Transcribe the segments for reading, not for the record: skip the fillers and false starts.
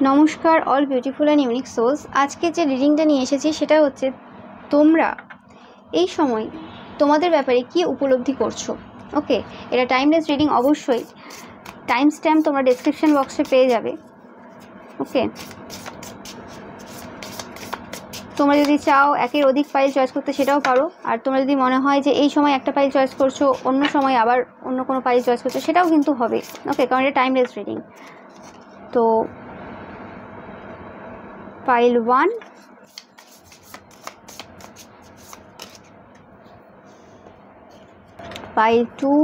নমস্কার all beautiful and unique souls. আজকে যে রিডিংটা নিয়ে এসেছি সেটা হচ্ছে তোমরা এই সময় তোমাদের ব্যাপারে কি উপলব্ধি করছো। ওকে, এটা টাইমলেস রিডিং, অবশ্যই টাইম স্ট্যাম্প তোমরা ডেসক্রিপশন বক্সে পেয়ে যাবে। ওকে, তোমরা যদি চাও একের অধিক ফাইল চয়েস করতে সেটাও পারো, আর তোমরা যদি মনে হয় যে এই সময় একটা ফাইল চয়েস করছো, অন্য সময় আবার অন্য কোনো ফাইল চয়েস করছো, সেটাও কিন্তু হবে। ওকে, কারণ এটা টাইমলেস রিডিং। তো ফাইল 1, ফাইল 2,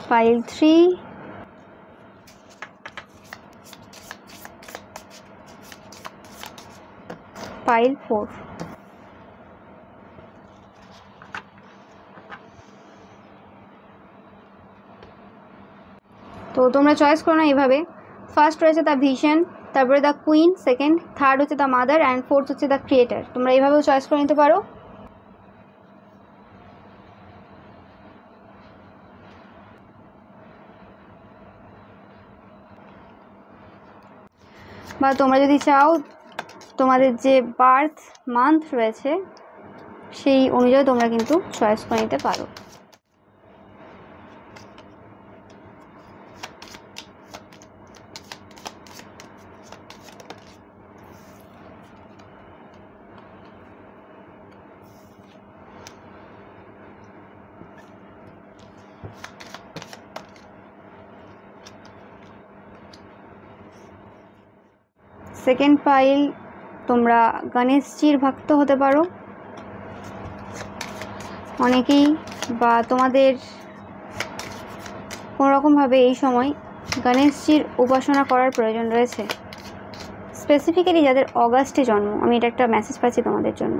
ফাইল 3, ফাইল 4। তো তোমরা চয়েস করো না এইভাবে। ফার্স্ট রয়েছে দ্য ভিশন, তারপরে দ্য কুইন, সেকেন্ড, থার্ড হচ্ছে দ্য মাদার, অ্যান্ড ফোর্থ হচ্ছে দ্য ক্রিয়েটার। তোমরা এইভাবেও চয়েস করে নিতে পারো। বা তোমরা যদি চাও তোমাদের যে বার্থ মান্থ রয়েছে সেই অনুযায়ী তোমরা কিন্তু চয়েস করে নিতে পারো। সেকেন্ড ফাইল, তোমরা গণেশজির ভক্ত হতে পারো অনেকেই, বা তোমাদের কোনোরকমভাবে এই সময় গণেশজির উপাসনা করার প্রয়োজন রয়েছে। স্পেসিফিক্যালি যাদের অগাস্টে জন্ম, আমি এটা একটা মেসেজ পাচ্ছি তোমাদের জন্য।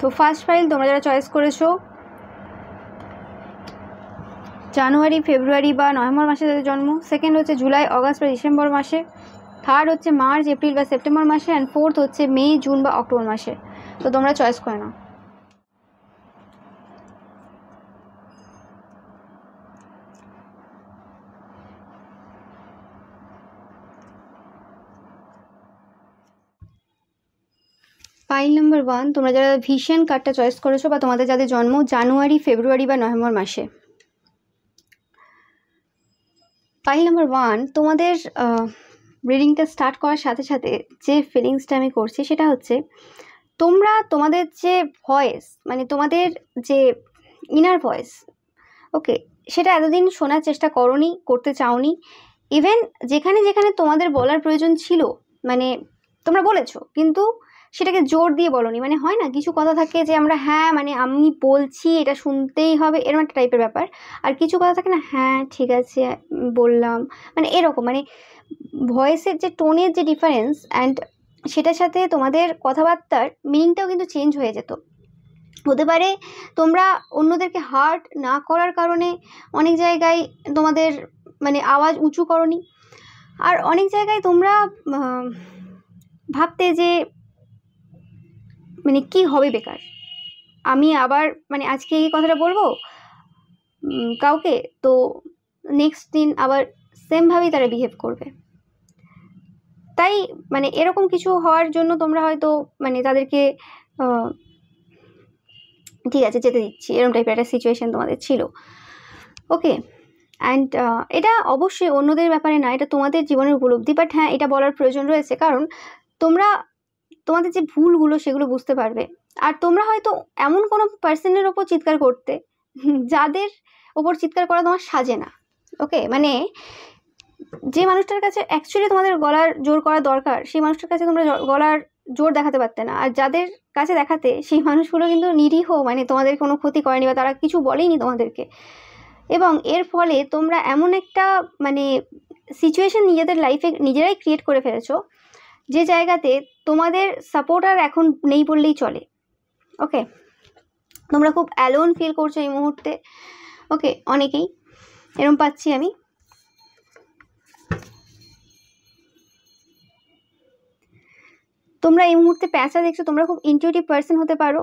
তো ফার্স্ট ফাইল তোমরা যারা চয়েস করেছো জানুয়ারি, ফেব্রুয়ারি বা নভেম্বর মাসে যাদের জন্ম, সেকেন্ড হচ্ছে জুলাই, অগাস্ট বা ডিসেম্বর মাসে, থার্ড হচ্ছে মার্চ, এপ্রিল বা সেপ্টেম্বর মাসে, অ্যান্ড ফোর্থ হচ্ছে মে, জুন বা অক্টোবর মাসে। তো তোমরা চয়েস করে নাও। ফাইল নাম্বার 1, তোমরা যারা ভিশন কার্ডটা চয়েস করেছো বা তোমাদের যাদের জন্ম জানুয়ারি, ফেব্রুয়ারি বা নভেম্বর মাসে, ফাইল নাম্বার 1, তোমাদের রিডিংটা স্টার্ট করার সাথে সাথে যে ফিলিংসটা আমি করছি সেটা হচ্ছে তোমরা তোমাদের যে ভয়েস, মানে তোমাদের যে ইনার ভয়েস, ওকে, সেটা এতদিন শোনার চেষ্টা করোনি, করতে চাওনি। ইভেন যেখানে যেখানে তোমাদের বলার প্রয়োজন ছিল, মানে তোমরা বলেছো কিন্তু সেটাকে জোর দিয়ে বলোনি। মানে হয় না, কিছু কথা থাকে যে আমরা হ্যাঁ মানে আমি বলছি এটা শুনতেই হবে, এরকম একটা টাইপের ব্যাপার। আর কিছু কথা থাকে না, হ্যাঁ ঠিক আছে বললাম, মানে এরকম, মানে ভয়েসের যে টোনের যে ডিফারেন্স, অ্যান্ড সেটার সাথে তোমাদের কথাবার্তার মিনিংটাও কিন্তু চেঞ্জ হয়ে যেত। হতে পারে তোমরা অন্যদেরকে হার্ট না করার কারণে অনেক জায়গায় তোমাদের মানে আওয়াজ উঁচু করনি, আর অনেক জায়গায় তোমরা ভাবতে যে মানে কি হবে বেকার, আমি আবার মানে আজকে এই কথাটা বলবো কাউকে, তো নেক্সট দিন আবার সেমভাবেই তারা বিহেভ করবে। তাই মানে এরকম কিছু হওয়ার জন্য তোমরা হয়তো মানে তাদেরকে ঠিক আছে যেতে দিচ্ছি, এরকম টাইপের একটা সিচুয়েশন তোমাদের ছিল। ওকে, অ্যান্ড এটা অবশ্যই অন্যদের ব্যাপারে না, এটা তোমাদের জীবনের উপলব্ধি। বাট হ্যাঁ, এটা বলার প্রয়োজন রয়েছে, কারণ তোমরা তোমাদের যে ভুলগুলো সেগুলো বুঝতে পারবে। আর তোমরা হয়তো এমন কোনো পার্সনের ওপর চিৎকার করতে যাদের ওপর চিৎকার করা তোমার সাজে না। ওকে, মানে যে মানুষটার কাছে অ্যাকচুয়ালি তোমাদের গলার জোর করা দরকার, সেই মানুষটার কাছে তোমরা গলার জোর দেখাতে পারতে না। আর যাদের কাছে দেখাতে, সেই মানুষগুলো কিন্তু নিরীহ, মানে তোমাদের কোনো ক্ষতি করেনি বা তারা কিছু বলেনি তোমাদেরকে। এবং এর ফলে তোমরা এমন একটা মানে সিচুয়েশন নিজেদের লাইফে নিজেরাই ক্রিয়েট করে ফেলেছো, যে জায়গাতে তোমাদের সাপোর্টার এখন নেই বললেই চলে। ওকে, তোমরা খুব অ্যালোন ফিল করছো এই মুহূর্তে। ওকে, অনেকেই এরম পাচ্ছি আমি। তোমরা এই মুহূর্তে প্যাঁচা দেখছো, তোমরা খুব ইনটিউটিভ পার্সন হতে পারো।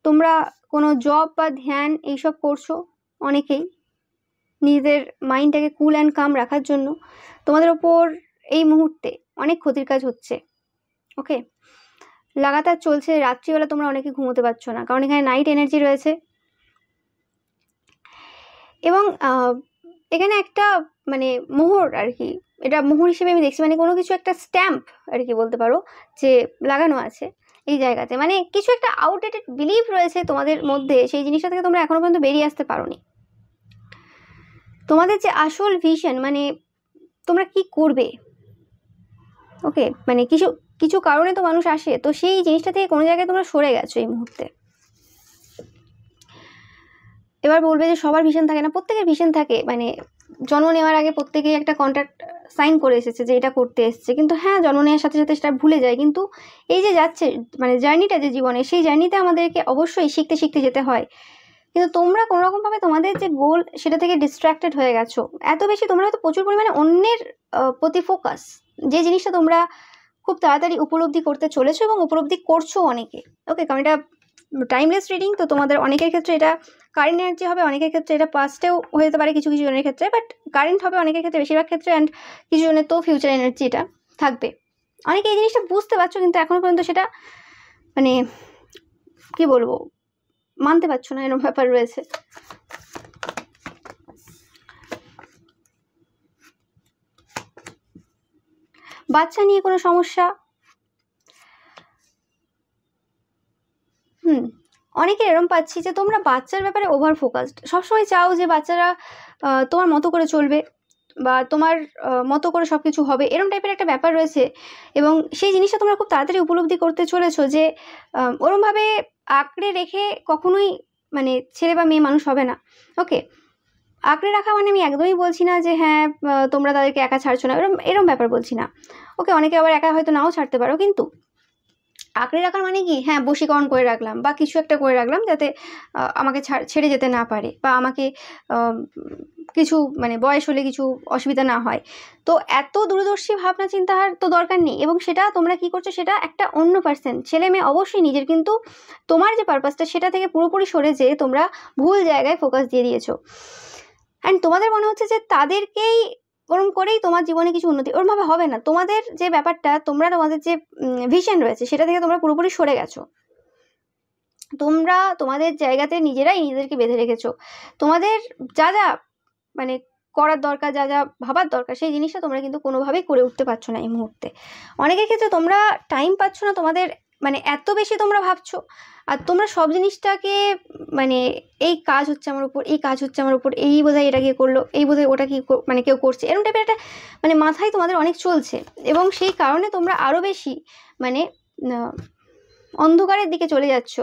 তোমরা কোনো জব বা ধ্যান এইসব করছো অনেকেই, নিজেদের মাইন্ডটাকে কুল অ্যান্ড কাম রাখার জন্য। তোমাদের ওপর এই মুহূর্তে অনেক ক্ষতির কাজ হচ্ছে। ওকে, লাগাতার চলছে। রাত্রিবেলা তোমরা অনেকে ঘুমোতে পারছো না, কারণ এখানে নাইট এনার্জি রয়েছে। এবং এখানে একটা মানে মোহর আর কি, এটা মোহর হিসেবে আমি দেখছি, মানে কোনো কিছু একটা স্ট্যাম্প আর কি বলতে পারো, যে লাগানো আছে এই জায়গাতে। মানে কিছু একটা আউটডেটেড বিলিভ রয়েছে তোমাদের মধ্যে, সেই জিনিসটা থেকে তোমরা এখনো পর্যন্ত বেরিয়ে আসতে পারোনি। তোমাদের যে আসল ভিশন, মানে তোমরা কি করবে, ওকে, মানে কিছু কিছু কারণে তো মানুষ আসে, তো সেই জিনিসটা থেকে কোনো জায়গায় তোমরা সরে গেছো এই মুহূর্তে। এবার বলবে যে সবার ভিশন থাকে না, প্রত্যেকের ভিশন থাকে। মানে জন্ম নেওয়ার আগে প্রত্যেকেই একটা কন্ট্রাক্ট সাইন করে এসেছে যে এটা করতে এসছে, কিন্তু হ্যাঁ, জন্ম নেওয়ার সাথে সাথে সেটা ভুলে যায়। কিন্তু এই যে যাচ্ছে মানে জার্নিটা যে জীবনে, সেই জার্নিতে আমাদেরকে অবশ্যই শিখতে শিখতে যেতে হয়। কিন্তু তোমরা কোনোরকমভাবে তোমাদের যে গোল সেটা থেকে ডিস্ট্র্যাক্টেড হয়ে গেছো এত বেশি। তোমরা হয়তো প্রচুর পরিমাণে অন্যের প্রতি ফোকাস, যে জিনিসটা তোমরা খুব তাড়াতাড়ি উপলব্ধি করতে চলেছো এবং উপলব্ধি করছো অনেকে। ওকে, কারণ এটা টাইমলেস রিডিং, তো তোমাদের অনেকের ক্ষেত্রে এটা কারেন্ট এনার্জি হবে, অনেকের ক্ষেত্রে এটা পাস্টেও হয়ে যেতে পারে কিছু কিছু জনের ক্ষেত্রে, বাট কারেন্ট হবে অনেকের ক্ষেত্রে, বেশিরভাগ ক্ষেত্রে। অ্যান্ড কিছু জনের তো ফিউচার এনার্জি এটা থাকবে। অনেকে এই জিনিসটা বুঝতে পারছো, কিন্তু এখনো পর্যন্ত সেটা মানে কি বলবো, মানতে পারছো না, এরকম ব্যাপার রয়েছে। বাচ্চা নিয়ে কোনো সমস্যা, অনেকে এরকম পাচ্ছি যে তোমরা বাচ্চার ব্যাপারে ওভার ফোকাসড, সবসময় চাও যে বাচ্চারা তোমার মতো করে চলবে বা তোমার মতো করে সব কিছু হবে, এরকম টাইপের একটা ব্যাপার রয়েছে। এবং সেই জিনিসটা তোমরা খুব তাড়াতাড়ি উপলব্ধি করতে চলেছো যে ওরমভাবে আঁকড়ে রেখে কখনোই মানে ছেলে বা মেয়ে মানুষ হবে না। ওকে, আঁকড়ে রাখা মানে আমি একদমই বলছি না যে হ্যাঁ তোমরা তাদেরকে একা ছাড়ছো না, এরকম এরকম ব্যাপার বলছি না। ওকে, অনেকে আবার একা হয়তো নাও ছাড়তে পারো, কিন্তু আঁকড়ে রাখার মানে কি, হ্যাঁ বশীকরণ করে রাখলাম বা কিছু একটা করে রাখলাম যাতে আমাকে ছেড়ে যেতে না পারে, বা আমাকে কিছু মানে বয়স হলে কিছু অসুবিধা না হয়। তো এত দূরদর্শী ভাবনা চিন্তার তো দরকার নেই। এবং সেটা তোমরা কি করছো, সেটা একটা অন্য পার্সন, ছেলে মেয়ে অবশ্যই নিজের, কিন্তু তোমার যে পারপাসটা সেটা থেকে পুরোপুরি সরে যেয়ে তোমরা ভুল জায়গায় ফোকাস দিয়ে দিয়েছো। অ্যান্ড তোমাদের মনে হচ্ছে যে তাদেরকেই ওরম করেই তোমার জীবনে কিছু উন্নতি, ওরমভাবে হবে না। তোমাদের যে ব্যাপারটা, তোমরা তোমাদের যে ভিশন রয়েছে সেটা থেকে তোমরা পুরোপুরি সরে গেছো। তোমরা তোমাদের জায়গাতে নিজেরাই নিজেদেরকে বেঁধে রেখেছো। তোমাদের যা যা মানে করার দরকার, যা যা ভাবার দরকার, সেই জিনিসটা তোমরা কিন্তু কোনোভাবেই করে উঠতে পারছো না এই মুহূর্তে। অনেকের ক্ষেত্রে তোমরা টাইম পাচ্ছ না, তোমাদের মানে এত বেশি তোমরা ভাবছো, আর তোমরা সব জিনিসটাকে মানে এই কাজ হচ্ছে আমার উপর, এই কাজ হচ্ছে আমার উপর, এই বোধহয় এটা কে করলো, এই বোধহয় ওটা কি মানে কেউ করছে, এরকম টাইপের একটা মানে মাথায় তোমাদের অনেক চলছে। এবং সেই কারণে তোমরা আরও বেশি মানে অন্ধকারের দিকে চলে যাচ্ছ।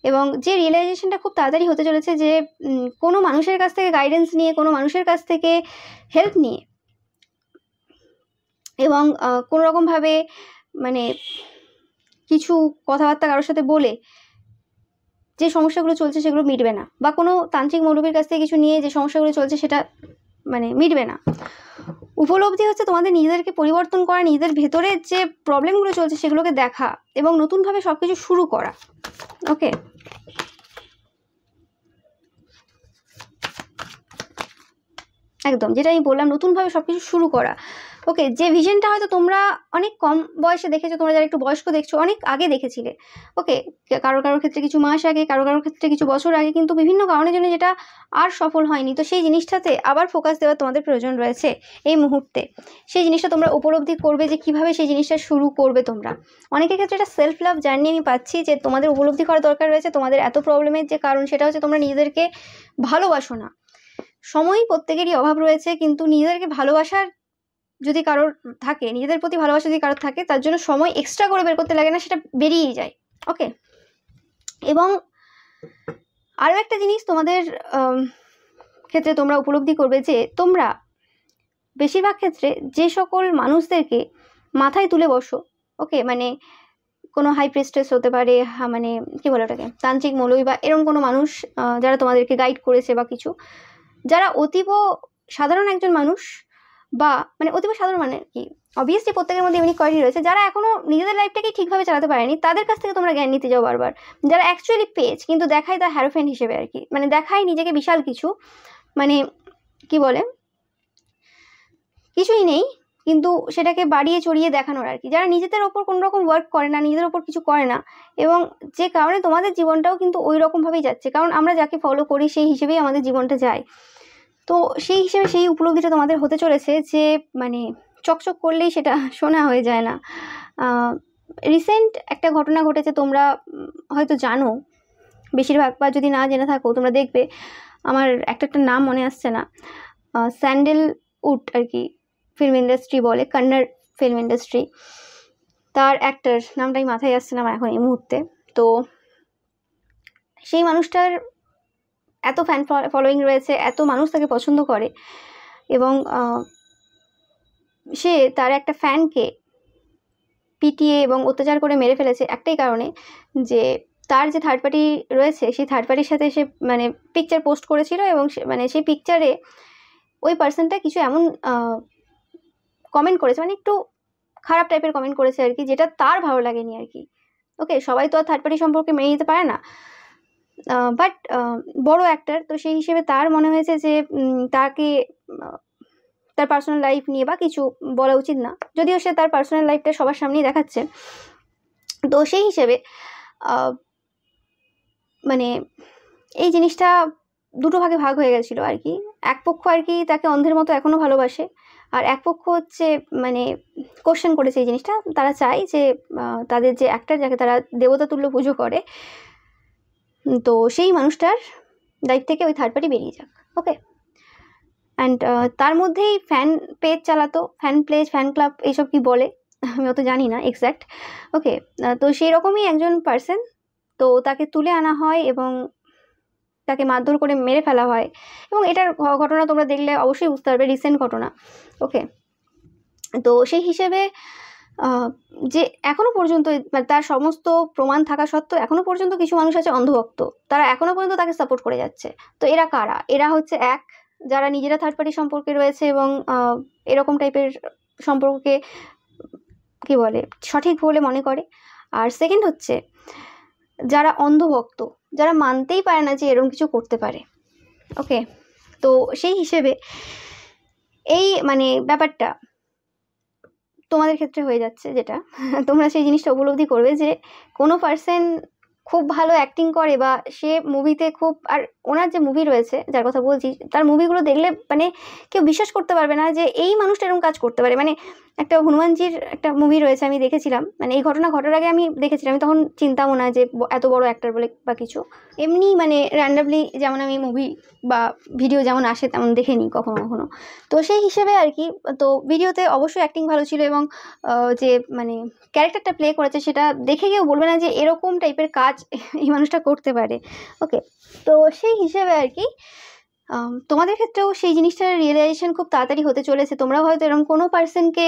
এবং যে রিয়েলাইজেশনটা খুব তাড়াতাড়ি হতে চলেছে যে কোনো মানুষের কাছ থেকে গাইডেন্স নিয়ে, কোনো মানুষের কাছ থেকে হেল্প নিয়ে, এবং কোনো রকমভাবে মানে কিছু কথাবার্তা কারোর সাথে বলে যে সমস্যাগুলো চলছে সেগুলো মিটবে না, বা কোনো তান্ত্রিক মৌলবীর কাছ থেকে কিছু নিয়ে যে সমস্যাগুলো চলছে সেটা মানে মিটবে না। উপলব্ধি হচ্ছে তোমাদের নিজেদেরকে পরিবর্তন করা, নিজেদের ভেতরের যে প্রবলেমগুলো চলছে সেগুলোকে দেখা এবং নতুনভাবে সব কিছু শুরু করা। ওকে, একদম যেটা আমি বললাম, নতুনভাবে সব কিছু শুরু করা। ওকে, যে ভিশনটা হয়তো তোমরা অনেক কম বয়সে দেখেছো, তোমরা যারা একটু বয়স্ক দেখছো, অনেক আগে দেখেছিলে। ওকে, কারো কারোর ক্ষেত্রে কিছু মাস আগে, কারো কারোর ক্ষেত্রে কিছু বছর আগে, কিন্তু বিভিন্ন কারণের জন্য যেটা আর সফল হয়নি। তো সেই জিনিসটাতে আবার ফোকাস দেওয়ার তোমাদের প্রয়োজন রয়েছে এই মুহূর্তে। সেই জিনিসটা তোমরা উপলব্ধি করবে যে কিভাবে সেই জিনিসটা শুরু করবে তোমরা। অনেকের ক্ষেত্রে এটা সেলফ লাভ জার্নি আমি পাচ্ছি, যে তোমাদের উপলব্ধি করা দরকার রয়েছে তোমাদের এত প্রবলেমের যে কারণ, সেটা হচ্ছে তোমরা নিজেদেরকে ভালোবাসো না। সময় প্রত্যেকেরই অভাব রয়েছে, কিন্তু নিজেদেরকে ভালোবাসার যদি কারোর থাকে, নিজেদের প্রতি ভালোবাসা যদি কারোর থাকে, তার জন্য সময় এক্সট্রা করে বের করতে লাগে না, সেটা বেরিয়েই যায়। ওকে, এবং আরও একটা জিনিস তোমাদের ক্ষেত্রে তোমরা উপলব্ধি করবে যে তোমরা বেশিরভাগ ক্ষেত্রে যে সকল মানুষদেরকে মাথায় তুলে বসো, ওকে, মানে কোনো হাই প্রিস্টেস হতে পারে, মানে কি বলে ওটাকে, তান্ত্রিক মৌলবী বা এরকম কোনো মানুষ যারা তোমাদেরকে গাইড করেছে বা কিছু, যারা অতীব সাধারণ একজন মানুষ, বা মানে অতীব সাধারণ মানে কি, অবভিয়াসলি প্রত্যেকের মধ্যে ইউনিক কোয়ালিটি রয়েছে, যারা এখনো নিজেদের লাইফটাকে ঠিকভাবে চালাতে পারেনি, তাদের কাছ থেকে তোমরা জ্ঞান নিতে যাও বারবার। যারা অ্যাকচুয়ালি পেজ কিন্তু দেখায় তার হ্যারোফেন্ট হিসেবে আর কি, মানে দেখায় নিজেকে বিশাল কিছু, মানে কি বলে কিছুই নেই, কিন্তু সেটাকে বাড়িয়ে চড়িয়ে দেখানোর আর কি। যারা নিজেদের ওপর কোনো রকম ওয়ার্ক করে না, নিজেদের ওপর কিছু করে না, এবং যে কারণে তোমাদের জীবনটাও কিন্তু ওই রকমভাবেই যাচ্ছে, কারণ আমরা যাকে ফলো করি সেই হিসেবেই আমাদের জীবনটা যায়। তো সেই হিসেবে সেই উপলব্ধিটা তোমাদের হতে চলেছে যে মানে চকচক করলেই সেটা শোনা হয়ে যায় না। রিসেন্ট একটা ঘটনা ঘটেছে, তোমরা হয়তো জানো বেশিরভাগ, বা যদি না জেনে থাকো তোমরা দেখবে, আমার একটা নাম মনে আসছে না, স্যান্ডেলউড আর কি ফিল্ম ইন্ডাস্ট্রি বলে, কন্নড় ফিল্ম ইন্ডাস্ট্রি, তার অ্যাক্টর নামটাই মাথায় আসছে না এখন এই মুহূর্তে। তো সেই মানুষটার এত ফ্যান ফলোয়িং রয়েছে, এত মানুষ তাকে পছন্দ করে, এবং সে তার একটা ফ্যানকে পিটিয়ে এবং অত্যাচার করে মেরে ফেলেছে একটাই কারণে, যে তার যে থার্ড পার্টি রয়েছে সেই থার্ড পার্টির সাথে সে মানে পিকচার পোস্ট করেছিল, এবং মানে সেই পিকচারে ওই পার্সনটা কিছু এমন কমেন্ট করেছে, মানে একটু খারাপ টাইপের কমেন্ট করেছে আর কি, যেটা তার ভালো লাগেনি আর কি। ওকে, সবাই তো আর থার্ড পার্টি সম্পর্কে মেনে নিতে পারে না, বাট বড় অ্যাক্টর, তো সেই হিসেবে তার মনে হয়েছে যে তাকে তার পার্সোনাল লাইফ নিয়ে বা কিছু বলা উচিত না, যদিও সে তার পার্সোনাল লাইফটা সবার সামনেই দেখাচ্ছে। তো সেই হিসেবে মানে এই জিনিসটা দুটো ভাগে ভাগ হয়ে গেছিলো আর কি। এক পক্ষ আর কি তাকে অন্ধের মতো এখনও ভালোবাসে, আর এক পক্ষ হচ্ছে মানে কোশ্চেন করেছে এই জিনিসটা, তারা চায় যে তাদের যে অ্যাক্টর যাকে তারা দেবতা তুল্য পুজো করে, তো সেই মানুষটার লাইফ থেকে ওই থার্ড পার্টি বেরিয়ে যাক। ওকে, অ্যান্ড তার মধ্যেই ফ্যান পেজ চালাতো, ফ্যান পেজ, ফ্যান ক্লাব, এইসব কি বলে আমি অত জানি না এক্স্যাক্ট। ওকে, তো সেই রকমই একজন পার্সন, তো তাকে তুলে আনা হয় এবং তাকে মারধর করে মেরে ফেলা হয়, এবং এটার ঘটনা তোমরা দেখলে অবশ্যই বুঝতে পারবে, রিসেন্ট ঘটনা। ওকে, তো সেই হিসেবে যে এখনও পর্যন্ত তার সমস্ত প্রমাণ থাকা সত্ত্বেও এখনও পর্যন্ত কিছু মানুষ আছে অন্ধভক্ত, তারা এখনও পর্যন্ত তাকে সাপোর্ট করে যাচ্ছে। তো এরা কারা? এরা হচ্ছে এক, যারা নিজেরা থার্ড পার্টি সম্পর্কে রয়েছে এবং এরকম টাইপের সম্পর্ককে কি বলে সঠিক বলে মনে করে। আর সেকেন্ড হচ্ছে যারা অন্ধভক্ত, যারা মানতেই পারে না যে এরকম কিছু করতে পারে। ওকে, তো সেই হিসেবে এই মানে ব্যাপারটা তোমাদের ক্ষেত্রে হয়ে যাচ্ছে, যেটা তোমরা সেই জিনিসটা উপলব্ধি করবে যে কোনো পার্সন খুব ভালো অ্যাক্টিং করে বা সে মুভিতে খুব, আর ওনার যে মুভি রয়েছে যার কথা বলছি, তার মুভিগুলো দেখলে মানে কেউ বিশ্বাস করতে পারবে না যে এই মানুষটা এরকম কাজ করতে পারে। মানে একটা হনুমানজির একটা মুভি রয়েছে, আমি দেখেছিলাম, মানে এই ঘটনা ঘটার আগে আমি দেখেছিলাম, আমি তখন চিন্তাও না যে এত বড় অ্যাক্টর বলে বা কিছু, এমনি মানে র্যান্ডামলি যেমন আমি মুভি বা ভিডিও যেমন আসে তেমন দেখে নিই কখনো কখনো। তো সেই হিসেবে আর কি, তো ভিডিওতে অবশ্যই অ্যাক্টিং ভালো ছিল, এবং যে মানে ক্যারেক্টারটা প্লে করেছে সেটা দেখে কেউ বলবে না যে এরকম টাইপের কাজ এই মানুষটা করতে পারে। ওকে, তো সেই হিসেবে আর কি তোমাদের ক্ষেত্রেও সেই জিনিসটার রিয়েলাইজেশন খুব তাড়াতাড়ি হতে চলেছে। তোমরাও হয়তো এরকম কোনো পার্সনকে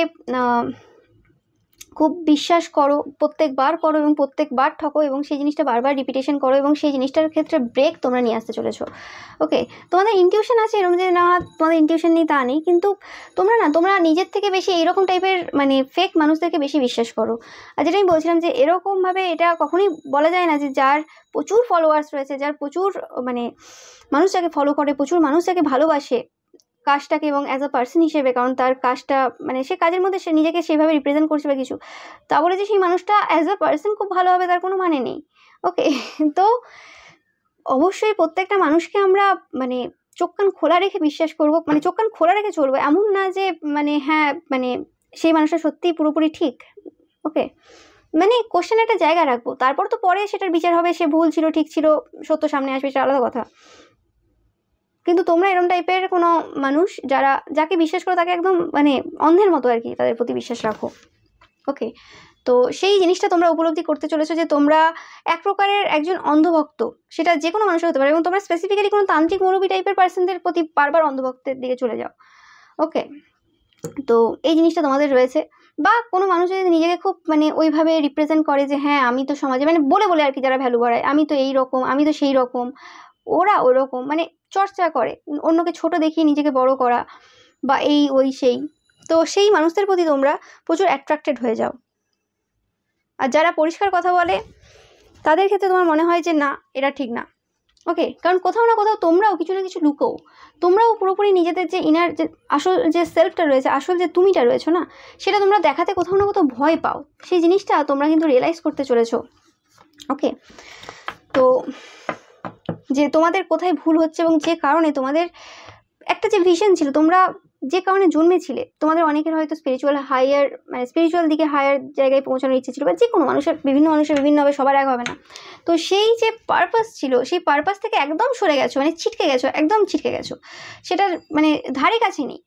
খুব বিশ্বাস করো, প্রত্যেকবার করো এবং প্রত্যেকবার ঠকো, এবং সেই জিনিসটা বারবার রিপিটেশন করো, এবং সেই জিনিসটার ক্ষেত্রে ব্রেক তোমরা নিয়ে আসতে চলেছো। ওকে, তোমাদের ইনটিউশন আছে এরকম যে না তোমাদের ইনটিউশন নেই তা নেই, কিন্তু তোমরা নিজের থেকে বেশি এইরকম টাইপের মানে ফেক মানুষদেরকে বেশি বিশ্বাস করো। আর যেটা আমি বলছিলাম যে এরকমভাবে এটা কখনোই বলা যায় না যে যার প্রচুর ফলোয়ার্স রয়েছে, যার প্রচুর মানে মানুষ যাকে ফলো করে, প্রচুর মানুষ যাকে ভালোবাসে কাজটাকে এবং অ্যাজ আ পার্সন হিসেবে, কারণ তার কাজটা মানে সে কাজের মধ্যে সে নিজেকে সেভাবে রিপ্রেজেন্ট করছে বা কিছু, তা বলে যে সেই মানুষটা অ্যাজ আ পার্সন খুব ভালো হবে তার কোনো মানে নেই। ওকে, তো অবশ্যই প্রত্যেকটা মানুষকে আমরা মানে চোখ কান খোলা রেখে বিশ্বাস করব, মানে চোখ কান খোলা রেখে চলবো, এমন না যে মানে হ্যাঁ মানে সেই মানুষটা সত্যিই পুরোপুরি ঠিক। ওকে, মানে কোশ্চেন একটা জায়গা রাখবো, তারপর তো পরে সেটার বিচার হবে, সে ভুল ছিল ঠিক ছিল, সত্য সামনে আসবে, সেটা আলাদা কথা। কিন্তু তোমরা এরকম টাইপের কোনো মানুষ যাকে বিশ্বাস করো তাকে একদম মানে অন্ধের মতো আর কি তাদের প্রতি বিশ্বাস রাখো। ওকে, তো সেই জিনিসটা তোমরা উপলব্ধি করতে চলেছো যে তোমরা এক প্রকারের একজন অন্ধভক্ত, সেটা যে কোনো মানুষের হতে পারে, এবং তোমরা স্পেসিফিক্যালি কোনো তান্ত্রিক মৌলবী টাইপের পার্সনদের প্রতি বারবার অন্ধভক্তের দিকে চলে যাও। ওকে, তো এই জিনিসটা তোমাদের রয়েছে। বা কোনো মানুষ যদি নিজেকে খুব মানে ওইভাবে রিপ্রেজেন্ট করে যে হ্যাঁ আমি তো সমাজে মানে বলে বলে আর কি, যারা ভ্যালু বাড়ায় আমি তো এই রকম, আমি তো সেই রকম, ওরা ওই রকম, মানে চর্চা করে অন্যকে ছোট দেখিয়ে নিজেকে বড় করা বা এই ওই সেই, তো সেই মানুষদের প্রতি তোমরা প্রচুর অ্যাট্রাক্টেড হয়ে যাও। আর যারা পরিষ্কার কথা বলে তাদের ক্ষেত্রে তোমার মনে হয় যে না এটা ঠিক না। ওকে, কারণ কোথাও না কোথাও তোমরাও কিছু না কিছু লুকোও, তোমরাও পুরোপুরি নিজেদের যে ইনার যে আসল যে সেলফটা রয়েছে, আসল যে তুমিটা রয়েছো না, সেটা তোমরা দেখাতে কোথাও না কোথাও ভয় পাও। সেই জিনিসটা তোমরা কিন্তু রিয়েলাইজ করতে চলেছো। ওকে, তো যে তোমাদের কোথায় ভুল হচ্ছে এবং যে কারণে তোমাদের একটা যে ভিশন ছিল, তোমরা যে কারণে জন্মেছিলে, তোমাদের অনেকের হয়তো স্পিরিচুয়াল হায়ার মানে স্পিরিচুয়াল দিকে হায়ার জায়গায় পৌঁছানোর ইচ্ছে ছিল, বা যে কোনো মানুষের বিভিন্নভাবে সবার এক হবে না। তো সেই যে পারপাস ছিল, সেই পারপাস থেকে একদম সরে গেছো, মানে ছিটকে গেছো, একদম ছিটকে গেছো, সেটার মানে ধারে কাছে নেই।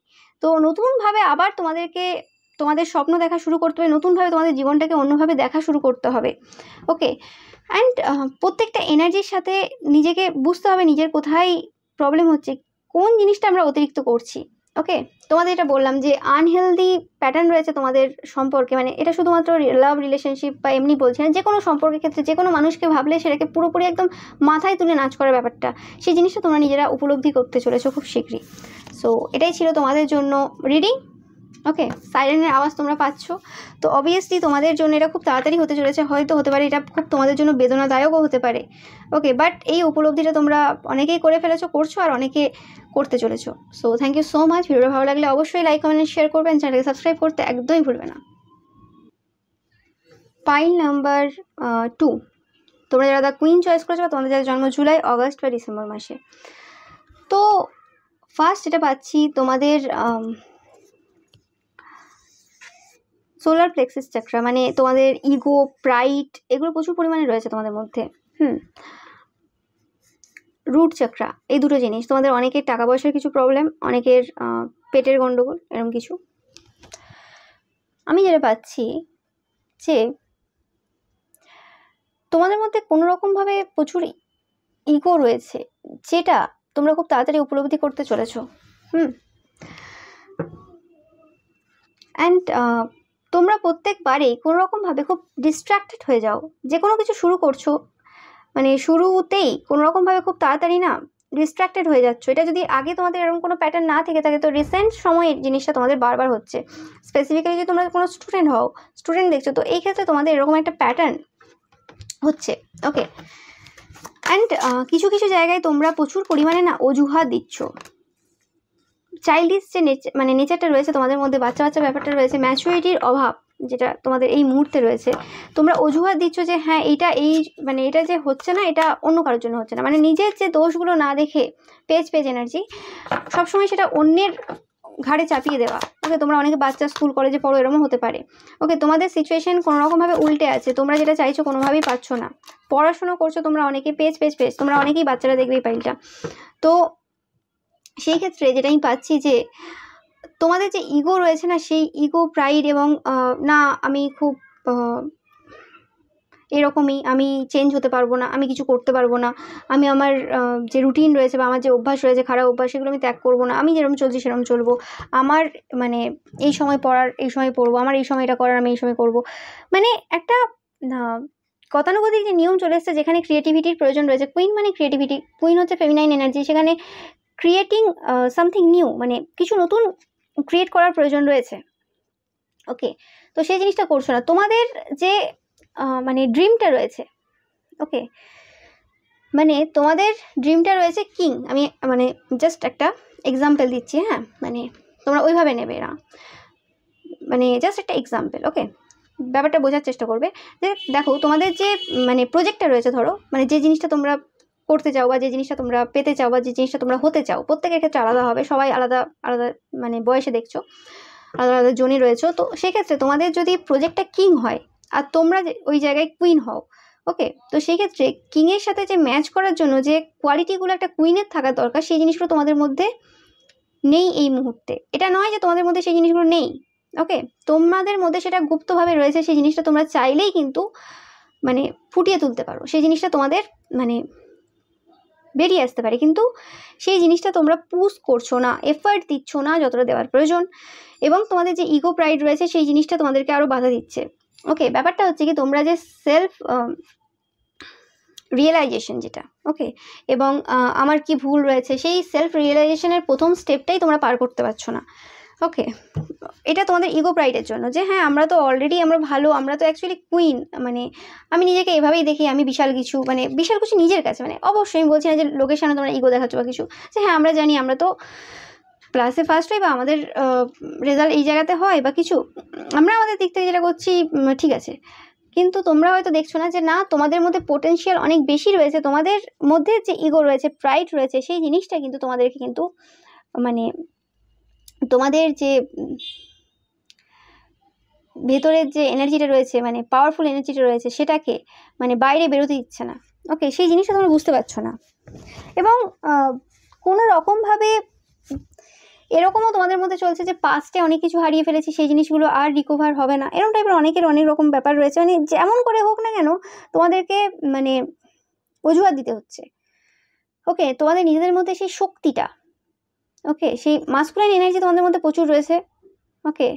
তো নতুনভাবে আবার তোমাদেরকে তোমাদের স্বপ্ন দেখা শুরু করতে হবে, নতুনভাবে তোমাদের জীবনটাকে অন্যভাবে দেখা শুরু করতে হবে। ওকে, অ্যান্ড প্রত্যেকটা এনার্জির সাথে নিজেকে বুঝতে হবে নিজের কোথায় প্রবলেম হচ্ছে, কোন জিনিসটা আমরা অতিরিক্ত করছি। ওকে, তোমাদের এটা বললাম যে আনহেলদি প্যাটার্ন রয়েছে তোমাদের সম্পর্কে, মানে এটা শুধুমাত্র লাভ রিলেশনশিপ বা এমনি বলছি না, যে কোনো সম্পর্কের ক্ষেত্রে যে কোনো মানুষকে ভাবলে সেটাকে পুরোপুরি একদম মাথায় তুলে নাচ করার ব্যাপারটা, সেই জিনিসটা তোমরা নিজেরা উপলব্ধি করতে চলেছো খুব শীঘ্রই। সো এটাই ছিল তোমাদের জন্য রিডিং। ওকে, সাইরেনের আওয়াজ তোমরা পাচ্ছ, তো অবভিয়াসলি তোমাদের জন্য এটা খুব তাড়াতাড়ি হতে চলেছে, হয়তো হতে পারে এটা খুব তোমাদের জন্য বেদনাদায়কও হতে পারে। ওকে, বাট এই উপলব্ধিটা তোমরা অনেকেই করে ফেলেছো, করছো, আর অনেকে করতে চলেছো। So thank you so much. ভিডিওটা ভালো লাগলে অবশ্যই লাইক কমেন্ট শেয়ার করবেন, চ্যানেলকে সাবস্ক্রাইব করতে একদমই ভুলবে না। পাইল নাম্বার 2, তোমরা যারা দ্য কুইন চয়েস করেছো, বা তোমাদের যারা জন্ম জুলাই, অগস্ট বা ডিসেম্বর মাসে, তো ফার্স্ট এটা পাচ্ছি তোমাদের সোলার প্লেক্সিস চাকরা, মানে তোমাদের ইগো, প্রাইড, এগুলো প্রচুর পরিমাণে রয়েছে তোমাদের মধ্যে। রুট চাকরা, এই দুটো জিনিস তোমাদের অনেকের টাকা পয়সার কিছু প্রবলেম, অনেকের পেটের গন্ডগোল, এরকম কিছু। আমি যেটা পাচ্ছি যে তোমাদের মধ্যে কোনো রকমভাবে প্রচুর ইগো রয়েছে, যেটা তোমরা খুব তাড়াতাড়ি উপলব্ধি করতে চলেছো। অ্যান্ড তোমরা প্রত্যেকবারেই কোনো রকমভাবে খুব ডিস্ট্র্যাক্টেড হয়ে যাও, যে কোনো কিছু শুরু করছো, মানে শুরুতেই কোনো রকমভাবে খুব তাড়াতাড়ি না ডিস্ট্র্যাক্টেড হয়ে যাচ্ছ। এটা যদি আগে তোমাদের এরকম কোনো প্যাটার্ন না থেকে থাকে, তো রিসেন্ট সময়ে জিনিসটা তোমাদের বারবার হচ্ছে। স্পেসিফিক্যালি যদি তোমরা কোনো স্টুডেন্ট দেখছো, তো এই ক্ষেত্রে তোমাদের এরকম একটা প্যাটার্ন হচ্ছে। ওকে, অ্যান্ড কিছু কিছু জায়গায় তোমরা প্রচুর পরিমাণে না অজুহাত দিচ্ছ। চাইল্ডিশ যে মানে নেচারটা রয়েছে তোমাদের মধ্যে, বাচ্চা বাচ্চা ব্যাপারটা রয়েছে, ম্যাচুরিটির অভাব যেটা তোমাদের এই মুহূর্তে রয়েছে, তোমরা অজুহাত দিচ্ছ যে হ্যাঁ এইটা এই মানে এটা যে হচ্ছে না, এটা অন্য কারোর জন্য হচ্ছে না, মানে নিজের যে দোষগুলো না দেখে পেজ এনার্জি সবসময় সেটা অন্যের ঘাড়ে চাপিয়ে দেওয়া। ওকে, তোমরা অনেকে বাচ্চা স্কুল কলেজে পড়ো, এরকম হতে পারে। ওকে, তোমাদের সিচুয়েশন কোনোরকমভাবে উল্টে আছে, তোমরা যেটা চাইছো কোনোভাবেই পাচ্ছ না। পড়াশোনা করছো তোমরা অনেকে, পেজ তোমরা অনেকেই বাচ্চারা দেখবে এই পাইলটা। তো সেই ক্ষেত্রে যেটা আমি পাচ্ছি যে তোমাদের যে ইগো রয়েছে না, সেই ইগো, প্রাইড এবং না আমি খুব এরকমই, আমি চেঞ্জ হতে পারবো না, আমি কিছু করতে পারবো না, আমি আমার যে রুটিন রয়েছে বা আমার যে অভ্যাস রয়েছে, খারাপ অভ্যাস, সেগুলো আমি ত্যাগ করবো না, আমি যেরকম চলছি সেরকম চলবো, আমার মানে এই সময় পড়ার এই সময় পড়বো, আমার এই সময় এটা করার আমি এই সময় করবো, মানে একটা গতানুগতিক যে নিয়ম চলে এসছে, যেখানে ক্রিয়েটিভিটির প্রয়োজন রয়েছে। কুইন মানে ক্রিয়েটিভিটি, কুইন হচ্ছে ফেমিনাইন এনার্জি, সেখানে ক্রিয়েটিং সামথিং নিউ, মানে কিছু নতুন ক্রিয়েট করার প্রয়োজন রয়েছে। ওকে, তো সেই জিনিসটা করছো না। তোমাদের যে মানে ড্রিমটা রয়েছে, ওকে, মানে তোমাদের ড্রিমটা রয়েছে কিং। আমি মানে জাস্ট একটা এক্সাম্পল দিচ্ছি, হ্যাঁ, মানে তোমরা ওইভাবে নেবে না, মানে জাস্ট একটা এক্সাম্পল। ওকে, ব্যাপারটা বোঝার চেষ্টা করবে যে দেখো তোমাদের যে মানে প্রজেক্টটা রয়েছে, ধরো মানে যে জিনিসটা তোমরা করতে চাও, বা যে জিনিসটা তোমরা পেতে চাও, বা যে জিনিসটা তোমরা হতে চাও, প্রত্যেকের ক্ষেত্রে আলাদা হবে, সবাই আলাদা আলাদা মানে বয়সে দেখছো, আলাদা আলাদা জোনে রয়েছো। তো সেক্ষেত্রে তোমাদের যদি প্রজেক্টটা কিং হয় আর তোমরা ওই জায়গায় কুইন হও, ওকে, তো সেই ক্ষেত্রে কিংয়ের সাথে যে ম্যাচ করার জন্য যে কোয়ালিটিগুলো একটা কুইনের থাকা দরকার, সেই জিনিসগুলো তোমাদের মধ্যে নেই এই মুহূর্তে। এটা নয় যে তোমাদের মধ্যে সেই জিনিসগুলো নেই, ওকে, তোমাদের মধ্যে সেটা গুপ্তভাবে রয়েছে, সেই জিনিসটা তোমরা চাইলেই কিন্তু মানে ফুটিয়ে তুলতে পারো, সেই জিনিসটা তোমাদের মানে বেরিয়ে আসতে পারে, কিন্তু সেই জিনিসটা তোমরা পুশ করছো না, এফার্ট দিচ্ছ না যতটা দেওয়ার প্রয়োজন, এবং তোমাদের যে ইগো প্রাইড রয়েছে সেই জিনিসটা তোমাদেরকে আরও বাধা দিচ্ছে। ওকে, ব্যাপারটা হচ্ছে কি, তোমরা যে সেলফ রিয়েলাইজেশন যেটা, ওকে, এবং আমার কি ভুল রয়েছে, সেই সেলফ রিয়েলাইজেশনের প্রথম স্টেপটাই তোমরা পার করতে পারছো না। ওকে, এটা তোমাদের ইগো প্রাইডের জন্য, যে হ্যাঁ আমরা তো অলরেডি আমরা ভালো, আমরা তো অ্যাকচুয়ালি কুইন, মানে আমি নিজেকে এভাবেই দেখি, আমি বিশাল কিছু, মানে বিশাল কিছু নিজের কাছে, মানে অবশ্যই আমি বলছি না যে লোকের সামনে তোমরা ইগো দেখাচ্ছ বা কিছু, যে হ্যাঁ আমরা জানি আমরা তো ক্লাসে ফার্স্ট হই বা আমাদের রেজাল্ট এই জায়গাতে হয় বা কিছু, আমরা আমাদের দিক থেকে যেটা করছি ঠিক আছে, কিন্তু তোমরা হয়তো দেখছো না যে না, তোমাদের মধ্যে পোটেনশিয়াল অনেক বেশি রয়েছে, তোমাদের মধ্যে যে ইগো রয়েছে, প্রাইড রয়েছে, সেই জিনিসটা কিন্তু তোমাদেরকে কিন্তু মানে তোমাদের যে ভেতরের যে এনার্জিটা রয়েছে, মানে পাওয়ারফুল এনার্জিটা রয়েছে, সেটাকে মানে বাইরে বেরোতে দিচ্ছে না। ওকে, সেই জিনিসটা তোমরা বুঝতে পারছো না, এবং কোনো রকমভাবে এরকমও তোমাদের মধ্যে চলছে যে পাস্টে অনেক কিছু হারিয়ে ফেলেছি, সেই জিনিসগুলো আর রিকভার হবে না, এরকম টাইপের অনেকের অনেক রকম ব্যাপার রয়েছে, মানে যেমন করে হোক না কেন তোমাদেরকে মানে অজুহাত দিতে হচ্ছে। ওকে, তোমাদের নিজেদের মধ্যে সেই শক্তিটা, ওকে, সেই মাস্কুলাইন এনার্জি তোমাদের মধ্যে প্রচুর রয়েছে। ওকে,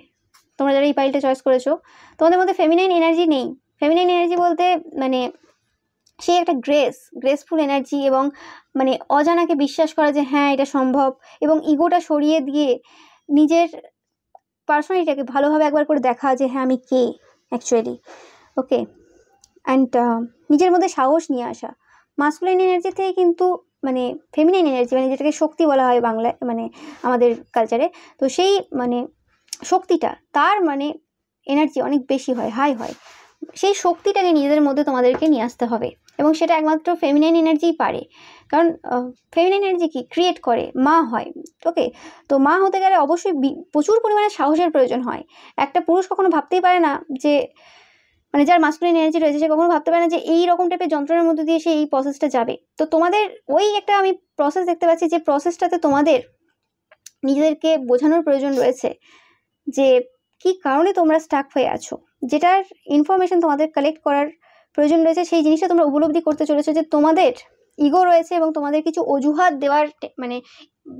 তোমরা যারা এই পাইলটা চয়েস করেছো, তোমাদের মধ্যে ফেমিনাইন এনার্জি নেই। ফেমিনাইন এনার্জি বলতে মানে সেই একটা গ্রেসফুল এনার্জি, এবং মানে অজানাকে বিশ্বাস করা যে হ্যাঁ এটা সম্ভব, এবং ইগোটা সরিয়ে দিয়ে নিজের পার্সোনালিটিটাকে ভালোভাবে একবার করে দেখা যে হ্যাঁ আমি কে অ্যাকচুয়ালি। ওকে, অ্যান্ড নিজের মধ্যে সাহস নিয়ে আসা। মাস্কুলাইন এনার্জি থেকে কিন্তু মানে ফেমিনাইন এনার্জি, মানে যেটাকে শক্তি বলা হয় বাংলায়, মানে আমাদের কালচারে, তো সেই মানে শক্তিটা তার মানে এনার্জি অনেক বেশি হয়, হাই হয়, সেই শক্তিটাকে নিজেদের মধ্যে তোমাদেরকে নিয়ে আসতে হবে, এবং সেটা একমাত্র ফেমিনাইন এনার্জিই পারে, কারণ ফেমিনাইন এনার্জি কি ক্রিয়েট করে, মা হয়। ওকে, তো মা হতে গেলে অবশ্যই প্রচুর পরিমাণে সাহসের প্রয়োজন হয়। একটা পুরুষ কখনো ভাবতেই পারে না যে মানে যার মাস্কুলিন এনার্জি রয়েছে, সে কখনো ভাবতে পারে না যে এই রকম টাইপের যন্ত্রণার মধ্যে দিয়ে সে এই প্রসেসটা যাবে। তো তোমাদের ওই একটা আমি প্রসেস দেখতে পাচ্ছি, যে প্রসেসটাতে তোমাদের নিজেদেরকে বোঝানোর প্রয়োজন রয়েছে যে কি কারণে তোমরা স্টাক হয়ে আছো, যেটার ইনফরমেশন তোমাদের কালেক্ট করার প্রয়োজন রয়েছে, সেই জিনিসটা তোমরা উপলব্ধি করতে চলেছো, যে তোমাদের ইগো রয়েছে এবং তোমাদের কিছু অজুহাত দেওয়ার মানে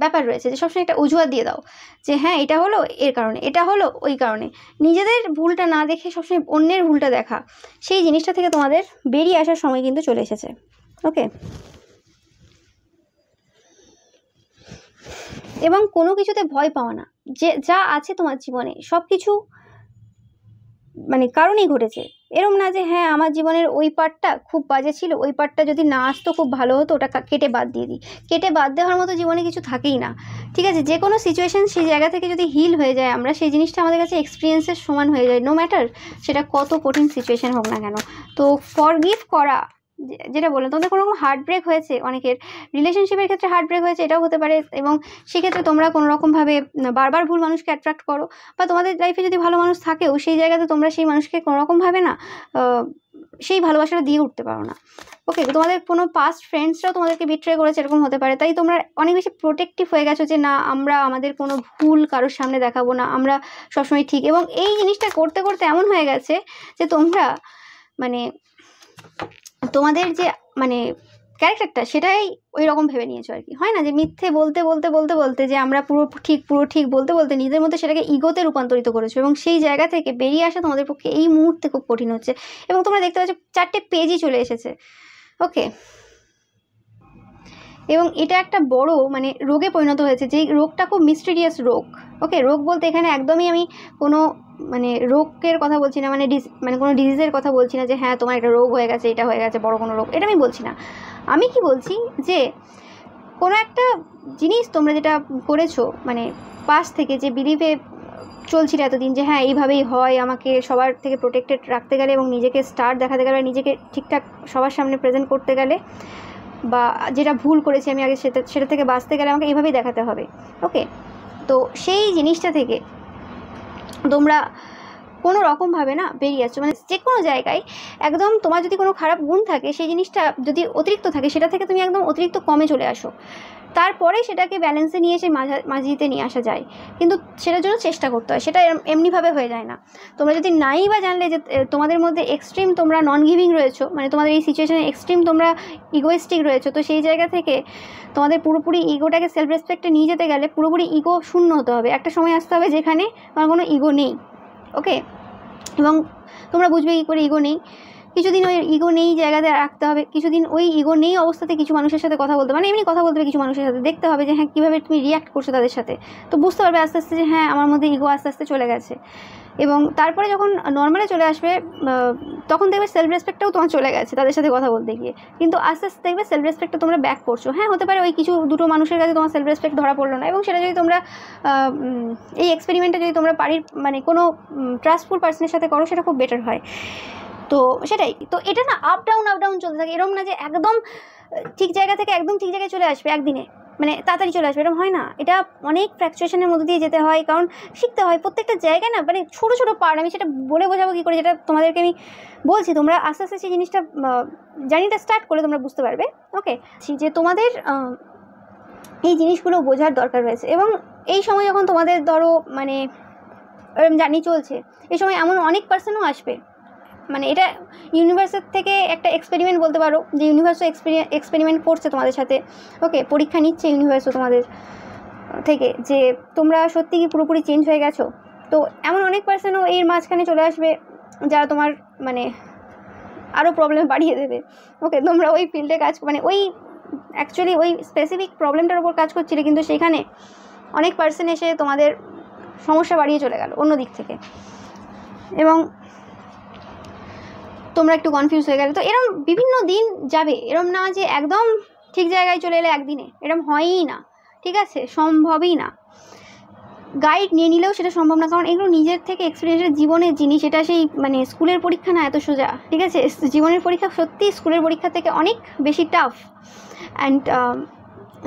ব্যাপার রয়েছে, যে সবসময় একটা অজুহাত দিয়ে দাও যে হ্যাঁ এটা হলো এর কারণে, এটা হলো ওই কারণে, নিজেদের ভুলটা না দেখে সবসময় অন্যের ভুলটা দেখা, সেই জিনিসটা থেকে তোমাদের বেরিয়ে আসার সময় কিন্তু চলে এসেছে। ওকে, এবং কোনো কিছুতে ভয় পাওয়া না, যে যা আছে তোমার জীবনে সব কিছু মানে কারণেই ঘটেছে, এরম না যে হ্যাঁ আমার জীবনের ওই পার্টটা খুব বাজে ছিল, ওই পার্টটা যদি না আসতো খুব ভালো হতো, ওটা কেটে বাদ দিয়ে দিই। কেটে বাদ দেওয়ার মতো জীবনে কিছু থাকেই না, ঠিক আছে? যে কোনো সিচুয়েশন সেই জায়গা থেকে যদি হিল হয়ে যায়, আমরা সেই জিনিসটা আমাদের কাছে এক্সপিরিয়েন্সের সমান হয়ে যায়, নো ম্যাটার সেটা কত কঠিন সিচুয়েশন হোক না কেন। তো ফরগিভ করা, যেটা বললাম, তোমাদের কোনো রকম হার্ট ব্রেক হয়েছে, অনেকের রিলেশনশিপের ক্ষেত্রে হার্ট ব্রেক হয়েছে, এটাও হতে পারে, এবং সেক্ষেত্রে তোমরা কোনো রকমভাবে বারবার ভুল মানুষকে অ্যাট্রাক্ট করো, বা তোমাদের লাইফে যদি ভালো মানুষ থাকেও সেই জায়গাতে তোমরা সেই মানুষকে কোনো রকমভাবে না সেই ভালোবাসাটা দিয়ে উঠতে পারো না। ওকে, তোমাদের কোনো পাস্ট ফ্রেন্ডসরাও তোমাদেরকে বিট্রে করেছে, এরকম হতে পারে, তাই তোমরা অনেক বেশি প্রোটেক্টিভ হয়ে গেছো যে না আমরা আমাদের কোনো ভুল কারোর সামনে দেখাবো না, আমরা সবসময় ঠিক, এবং এই জিনিসটা করতে করতে এমন হয়ে গেছে যে তোমরা মানে তোমাদের যে মানে ক্যারেক্টারটা সেটাই ওই রকম ভেবে নিয়েছো আর কি, হয় না যে মিথ্যে বলতে বলতে বলতে বলতে যে আমরা পুরো ঠিক বলতে বলতে নিজেদের মধ্যে সেটাকে ইগোতে রূপান্তরিত করেছো, এবং সেই জায়গা থেকে বেরিয়ে আসা তোমাদের পক্ষে এই মুহূর্তে খুব কঠিন হচ্ছে, এবং তোমরা দেখতে পাচ্ছ 4টে পেজই চলে এসেছে। ওকে, এবং এটা একটা বড় মানে রোগে পরিণত হয়েছে, যেই রোগটা খুব মিস্টেরিয়াস রোগ। ওকে, রোগ বলতে এখানে একদমই আমি কোনো মানে রোগের কথা বলছি না, মানে কোনো ডিজিজের কথা বলছি না যে হ্যাঁ তোমার একটা রোগ হয়ে গেছে, এটা হয়ে গেছে বড় কোনো রোগ, এটা আমি বলছি না। আমি কি বলছি যে কোনো একটা জিনিস তোমরা যেটা করেছো মানে পাশ থেকে যে বিলিভে চলছিল এতদিন যে হ্যাঁ এইভাবেই হয়, আমাকে সবার থেকে প্রোটেক্টেড রাখতে গেলে এবং নিজেকে স্টার দেখাতে গেলে, নিজেকে ঠিকঠাক সবার সামনে প্রেজেন্ট করতে গেলে, বা যেটা ভুল করেছি আমি আগে সেটা থেকে বাঁচতে গেলে আমাকে এইভাবেই দেখাতে হবে। ওকে, তো সেই জিনিসটা থেকে তোমরা কোনো রকমভাবে না বেরিয়ে আসছো, মানে যে কোনো জায়গায় একদম তোমার যদি কোনো খারাপ গুণ থাকে, সেই জিনিসটা যদি অতিরিক্ত থাকে সেটা থেকে তুমি একদম অতিরিক্ত কমে চলে আসো, তারপরে সেটাকে ব্যালেন্সে নিয়ে এসে মাঝিতে নিয়ে আসা যায়, কিন্তু সেটার জন্য চেষ্টা করতে হয়, সেটা এমনিভাবে হয়ে যায় না। তোমরা যদি নাই বা জানলে যে তোমাদের মধ্যে এক্সট্রিম তোমরা নন গিভিং রয়েছো, মানে তোমাদের এই সিচুয়েশনে এক্সট্রিম তোমরা ইগোয়েস্টিক রয়েছো, তো সেই জায়গা থেকে তোমাদের পুরোপুরি ইগোটাকে সেলফ রেসপেক্টে নিয়ে যেতে গেলে পুরোপুরি ইগো শূন্য হতে হবে। একটা সময় আসতে হবে যেখানে তোমার কোনো ইগো নেই, ওকে। এবং তোমরা বুঝবে কী করে ইগো নেই। কিছুদিন ওই ইগো নেই জায়গাতে রাখতে হবে, কিছুদিন ওই ইগো নেই অবস্থাতে কিছু মানুষের সাথে কথা বলতে, মানে এমনি কথা বলতে হবে কিছু মানুষের সাথে, দেখতে হবে যে হ্যাঁ কীভাবে তুমি রিয়াক্ট করছো তাদের সাথে, তো বুঝতে পারবে আস্তে আস্তে যে হ্যাঁ আমার মধ্যে ইগো আস্তে আস্তে চলে গেছে। এবং তারপরে যখন নর্মালে চলে আসবে তখন দেখবে সেলফ রেসপেক্টটাও তোমার চলে গেছে তাদের সাথে কথা বলতে গিয়ে, কিন্তু আস্তে আস্তে দেখবে সেলফ রেসপেক্টটা তোমরা ব্যাক করছো। হ্যাঁ হতে পারে ওই কিছু দুটো মানুষের কাছে তোমার সেলফ রেসপেক্ট ধরা পড়লো না, এবং সেটা যদি তোমরা এই এক্সপেরিমেন্টটা যদি তোমরা বাড়ির মানে কোনো ট্রাস্টফুল পার্সনের সাথে করো সেটা খুব বেটার হয়। তো সেটাই, তো এটা না আপ ডাউন চলতে থাকে, এরকম না যে একদম ঠিক জায়গা থেকে একদম ঠিক জায়গায় চলে আসবে একদিনে, মানে তাড়াতাড়ি চলে আসবে, এরকম হয় না। এটা অনেক ফ্র্যাকচুয়েশনের মধ্যে দিয়ে যেতে হয়, কারণ শিখতে হয় প্রত্যেকটা জায়গায় না, মানে ছোটো ছোটো পার্ট। আমি সেটা বলে বোঝাবো কী করে, যেটা তোমাদেরকে আমি বলছি, তোমরা আস্তে আস্তে সেই জিনিসটা জার্নিটা স্টার্ট করলে তোমরা বুঝতে পারবে, ওকে, যে তোমাদের এই জিনিসগুলো বোঝার দরকার রয়েছে। এবং এই সময় যখন তোমাদের ধরো মানে জার্নি চলছে, এই সময় এমন অনেক পার্সনও আসবে, মানে এটা ইউনিভার্সের থেকে একটা এক্সপেরিমেন্ট বলতে পারো, যে ইউনিভার্সও এক্সপেরিমেন্ট করছে তোমাদের সাথে, ওকে, পরীক্ষা নিচ্ছে ইউনিভার্সও তোমাদের থেকে যে তোমরা সত্যি কি পুরোপুরি চেঞ্জ হয়ে গেছো। তো এমন অনেক পার্সনও এর মাঝখানে চলে আসবে যারা তোমার মানে আরও প্রবলেম বাড়িয়ে দেবে, ওকে। তোমরা ওই ফিল্ডে কাজ মানে ওই অ্যাকচুয়ালি ওই স্পেসিফিক প্রবলেমটার উপর কাজ করছিলে, কিন্তু সেখানে অনেক পার্সন এসে তোমাদের সমস্যা বাড়িয়ে চলে গেল অন্য দিক থেকে, এবং তোমরা একটু কনফিউজ হয়ে গেলে। তো এরম বিভিন্ন দিন যাবে, এরম না যে একদম ঠিক জায়গায় চলে এলে একদিনে, এরম হয়ই না, ঠিক আছে, সম্ভবই না। গাইড নিয়ে নিলেও সেটা সম্ভব না, কারণ এগুলো নিজের থেকে এক্সপিরিয়েন্সের জীবনের জিনিস, এটা সেই মানে স্কুলের পরীক্ষা না এত সোজা, ঠিক আছে। জীবনের পরীক্ষা সত্যি স্কুলের পরীক্ষা থেকে অনেক বেশি টাফ। অ্যান্ড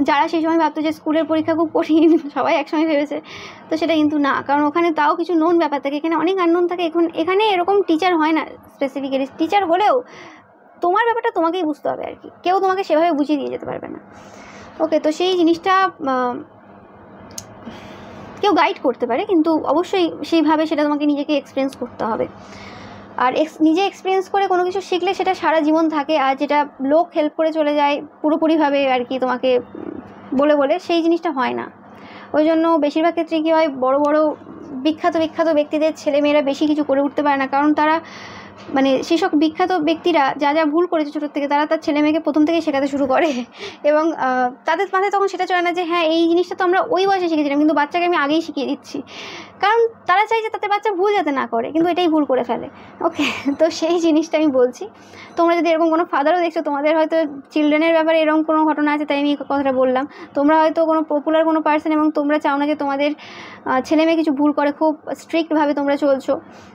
যারা সেই সময় ভাবতো যে স্কুলের পরীক্ষা খুব কঠিন, সবাই একসময় ভেবেছে, তো সেটা কিন্তু না, কারণ ওখানে তাও কিছু নোন ব্যাপার থাকে, এখানে অনেক আননোন থাকে। এখানে এরকম টিচার হয় না স্পেসিফিক্যালি, টিচার হলেও তোমার ব্যাপারটা তোমাকেই বুঝতে হবে আর কি, কেউ তোমাকে সেভাবে বুঝিয়ে দিয়ে যেতে পারবে না, ওকে। তো সেই জিনিসটা কেউ গাইড করতে পারে, কিন্তু অবশ্যই সেইভাবে সেটা তোমাকে নিজেকে এক্সপিরিয়েন্স করতে হবে। আর নিজে এক্সপিরিয়েন্স করে কোনো কিছু শিখলে সেটা সারা জীবন থাকে, আর যেটা লোক হেল্প করে চলে যায় পুরোপুরিভাবে আর কি তোমাকে বলে বলে, সেই জিনিসটা হয় না। ওই জন্য বেশিরভাগ ক্ষেত্রে কী হয়, বড় বড় বিখ্যাত ব্যক্তিদের ছেলেমেয়েরা বেশি কিছু করে উঠতে পারে না, কারণ তারা মানে সেসব বিখ্যাত ব্যক্তিরা যা যা ভুল করেছে ছোটোর থেকে, তারা তার ছেলে মেয়েকে প্রথম থেকেই শেখাতে শুরু করে, এবং তাদের মাথায় তখন সেটা চলে না যে হ্যাঁ এই জিনিসটা তো আমরা ওই বয়সে শিখেছিলাম, কিন্তু বাচ্চাকে আমি আগেই শিখিয়ে দিচ্ছি, কারণ তারা চাই যে তাতে বাচ্চা ভুল যাতে না করে, কিন্তু এটাই ভুল করে ফেলে, ওকে। তো সেই জিনিসটা আমি বলছি, তোমরা যদি এরকম কোনো ফাদারও দেখছো, তোমাদের হয়তো চিলড্রেনের ব্যাপারে এরকম কোনো ঘটনা আছে, তাই আমি এই কথাটা বললাম। তোমরা হয়তো কোনো পপুলার কোনো পার্সন, এবং তোমরা চাও না যে তোমাদের ছেলে মেয়ে কিছু ভুল করে, খুব স্ট্রিক্টভাবে তোমরা চলছো,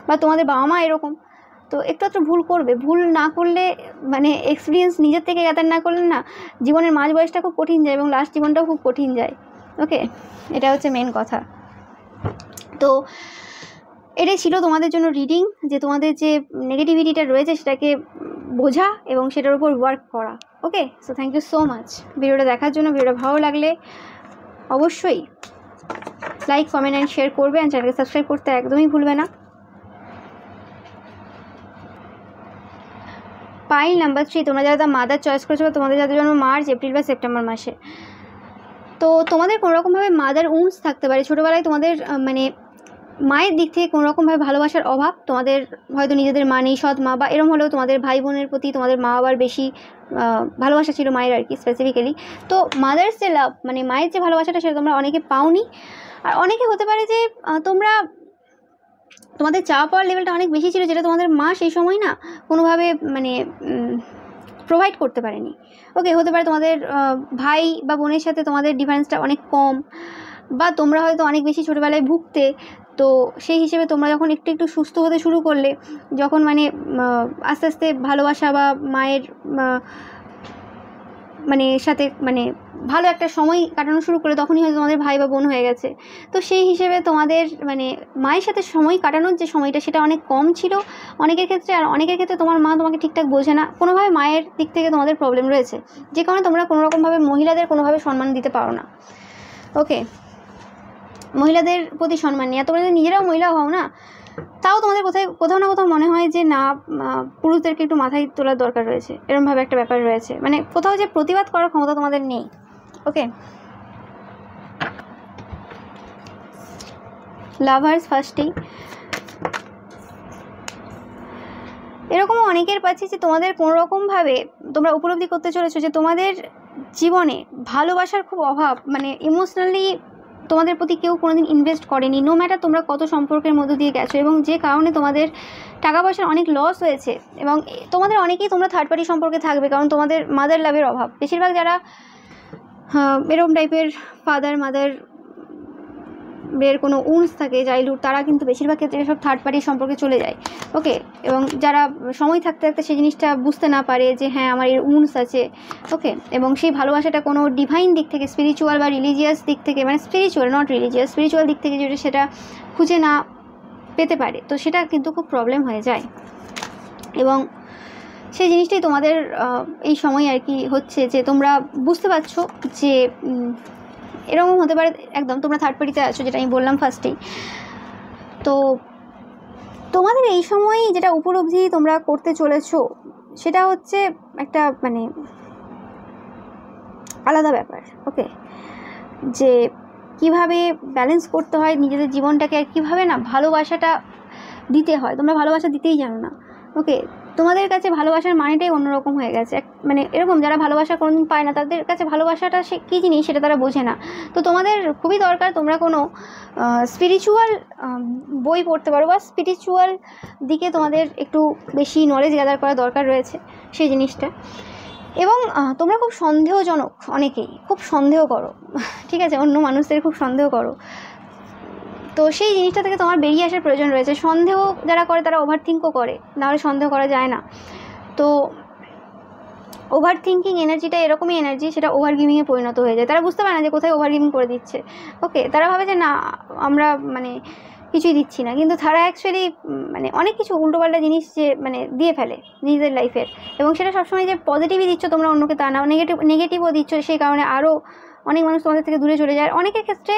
বা তোমাদের বাবা মা এরকম, তো একটু একটু ভুল করবে। ভুল না করলে মানে এক্সপিরিয়েন্স নিজের থেকে গ্যাদার না করলে না, জীবনের মাঝ বয়সটা খুব কঠিন যায়, এবং লাস্ট জীবনটাও খুব কঠিন যায়, ওকে। এটা হচ্ছে মেন কথা। তো এটাই ছিল তোমাদের জন্য রিডিং, যে তোমাদের যে নেগেটিভিটিটা রয়েছে সেটাকে বোঝা এবং সেটার উপর ওয়ার্ক করা, okay. So thank you so much ভিডিওটা দেখার জন্য। ভিডিওটা ভালো লাগলে অবশ্যই লাইক, কমেন্ট অ্যান্ড শেয়ার করবে, অ্যান্ড চ্যানেলকে সাবস্ক্রাইব করতে একদমই ভুলবে না। পাইল নাম্বার 3, তোমরা যারা মাদার চয়েস করেছো, বা তোমাদের যাদের জন্য মার্চ, এপ্রিল বা সেপ্টেম্বর মাসে, তো তোমাদের কোনোরকমভাবে মাদার উন্স থাকতে পারে ছোটোবেলায়, তোমাদের মানে মায়ের দিক থেকে কোনোরকমভাবে ভালোবাসার অভাব, তোমাদের হয়তো নিজেদের মা নেই, সৎ মা, বা এরম হলেও তোমাদের ভাই বোনের প্রতি তোমাদের মা বাবার বেশি ভালোবাসা ছিল মায়ের আর কি স্পেসিফিক্যালি। তো মাদার্স যে লাভ, মানে মায়ের যে ভালোবাসাটা, সেটা তোমরা অনেকে পাওনি। আর অনেকে হতে পারে যে তোমরা তোমাদের চাওয়া পাওয়ার লেভেলটা অনেক বেশি ছিল, যেটা তোমাদের মা সেই সময় না কোনোভাবে মানে প্রোভাইড করতে পারেনি, ওকে। হতে পারে তোমাদের ভাই বা বোনের সাথে তোমাদের ডিফারেন্সটা অনেক কম, বা তোমরা হয়তো অনেক বেশি ছোটোবেলায় ভুগতে, তো সেই হিসেবে তোমরা যখন একটু একটু সুস্থ হতে শুরু করলে, যখন মানে আস্তে আস্তে ভালোবাসা বা মায়ের মানে সাথে মানে ভালো একটা সময় কাটানো শুরু করে তখনই হয়তো তোমাদের ভাই বা বোন হয়ে গেছে। তো সেই হিসেবে তোমাদের মানে মায়ের সাথে সময় কাটানোর যে সময়টা সেটা অনেক কম ছিল অনেকের ক্ষেত্রে, আর অনেকের ক্ষেত্রে তোমার মা তোমাকে ঠিকঠাক বোঝে না, কোনোভাবে মায়ের দিক থেকে তোমাদের প্রবলেম রয়েছে, যে কারণে তোমরা কোনোরকমভাবে মহিলাদের কোনোভাবে সম্মান দিতে পারো না। ওকে, মহিলাদের প্রতি সম্মান নিয়ে তোমরা নিজেরাও মহিলা হও না, তাও তোমাদের কোথাও না কোথাও মনে হয় যে না পুরুষদেরকে একটু মাথায় তোলার দরকার রয়েছে, এরকমভাবে একটা ব্যাপার রয়েছে, মানে কোথাও যে প্রতিবাদ করার ক্ষমতা তোমাদের নেই। ওকে, লাভার্স ফার্স্টেই এরকমও অনেকের পাচ্ছি যে তোমাদের কোনোরকমভাবে তোমরা উপলব্ধি করতে চলেছো যে তোমাদের জীবনে ভালোবাসার খুব অভাব, মানে ইমোশনালি তোমাদের প্রতি কেউ কোনোদিন ইনভেস্ট করেনি, নো ম্যাটার তোমরা কত সম্পর্কের মধ্য দিয়ে গেছো, এবং যে কারণে তোমাদের টাকা পয়সার অনেক লস হয়েছে, এবং তোমাদের অনেকেই তোমরা থার্ড পার্টি সম্পর্কে থাকবে কারণ তোমাদের মাদার লাভের অভাব। বেশিরভাগ যারা এরকম টাইপের ফাদার মাদার এর কোনো উন্স থাকে চাইল্ডহুড, তারা কিন্তু বেশিরভাগ ক্ষেত্রে সব থার্ড পার্টির সম্পর্কে চলে যায়। ওকে, এবং যারা সময় থাকতে থাকতে সেই জিনিসটা বুঝতে না পারে যে হ্যাঁ আমার এর উন্স আছে, ওকে, এবং সেই ভালোবাসাটা কোনো ডিভাইন দিক থেকে স্পিরিচুয়াল বা রিলিজিয়াস দিক থেকে, মানে স্পিরিচুয়াল নট রিলিজিয়াস, স্পিরিচুয়াল দিক থেকে যদি সেটা খুঁজে না পেতে পারে তো সেটা কিন্তু খুব প্রবলেম হয়ে যায়, এবং সেই জিনিসটাই তোমাদের এই সময় আর কি হচ্ছে যে তোমরা বুঝতে পারছো যে এরকম হতে পারে একদম তোমরা থার্ড পার্টিতে আছো, যেটা আমি বললাম ফার্স্টেই। তো তোমাদের এই সময় যেটা উপলব্ধি তোমরা করতে চলেছো সেটা হচ্ছে একটা মানে আলাদা ব্যাপার। ওকে, যে কিভাবে ব্যালেন্স করতে হয় নিজেদের জীবনটাকে, আর কীভাবে না ভালোবাসাটা দিতে হয়। তোমরা ভালোবাসা দিতেই জানো না। ওকে, তোমাদের কাছে ভালোবাসার মানেটাই অন্যরকম হয়ে গেছে, মানে এরকম যারা ভালোবাসা কোনোদিন পায় না তাদের কাছে ভালোবাসাটা সে কী জিনিস সেটা তারা বোঝে না। তো তোমাদের খুবই দরকার তোমরা কোনো স্পিরিচুয়াল বই পড়তে পারো, বা স্পিরিচুয়াল দিকে তোমাদের একটু বেশি নলেজ গ্যাদার করা দরকার রয়েছে সেই জিনিসটা। এবং তোমরা খুব সন্দেহজনক, অনেকেই খুব সন্দেহ করো, ঠিক আছে, অন্য মানুষদের খুব সন্দেহ করো। তো সেই জিনিসটা থেকে তোমার বেরিয়ে আসার প্রয়োজন রয়েছে। সন্দেহ যারা করে তারা ওভার থিঙ্কও করে, নাহলে সন্দেহ করা যায় না। তো ওভার থিঙ্কিং এনার্জিটা এরকমই এনার্জি, সেটা ওভার গিভিংয়ে পরিণত হয়ে যায়। তারা বুঝতে পারে না যে কোথায় ওভার গিভিং করে দিচ্ছে। ওকে, তারা ভাবে যে না আমরা মানে কিছুই দিচ্ছি না, কিন্তু তারা অ্যাকচুয়ালি মানে অনেক কিছু উল্টোপাল্টা জিনিস যে মানে দিয়ে ফেলে নিজেদের লাইফের, এবং সেটা সবসময় যে পজিটিভই দিচ্ছ তোমরা অন্যকে তা না, নেগেটিভও দিচ্ছ, সেই কারণে আরও অনেক মানুষ তোমাদের থেকে দূরে চলে যায়। অনেকের ক্ষেত্রে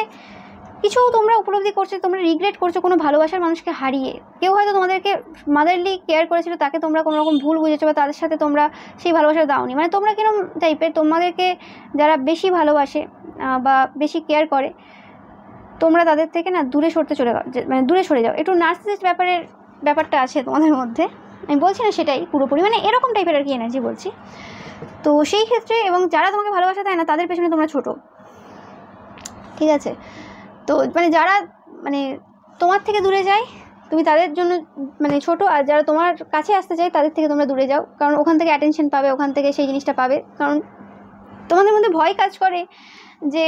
কিছু তোমরা উপলব্ধি করছো, তোমরা রিগ্রেট করছো কোনো ভালোবাসার মানুষকে হারিয়ে। কেউ হয়তো তোমাদেরকে মাদারলি কেয়ার করেছিল, তাকে তোমরা কোনো রকম ভুল বুঝেছো, বা তাদের সাথে তোমরা সেই ভালোবাসা দাওনি। মানে তোমরা কিরকম টাইপের, তোমাদেরকে যারা বেশি ভালোবাসে বা বেশি কেয়ার করে তোমরা তাদের থেকে না দূরে সরে যাও। একটু নার্সিসিস্ট ব্যাপারটা আছে তোমাদের মধ্যে, আমি বলছি না সেটাই পুরোপুরি, মানে এরকম টাইপের আর কি এনার্জি বলছি। তো সেই ক্ষেত্রে, এবং যারা তোমাকে ভালোবাসা দেয় না তাদের পেছনে তোমরা ছোটো, ঠিক আছে। তো মানে যারা মানে তোমার থেকে দূরে যায় তুমি তাদের জন্য মানে ছোটো, আর যারা তোমার কাছে আসতে চায় তাদের থেকে তোমরা দূরে যাও, কারণ ওখান থেকে অ্যাটেনশন পাবে, ওখান থেকে সেই জিনিসটা পাবে। কারণ তোমাদের মধ্যে ভয় কাজ করে যে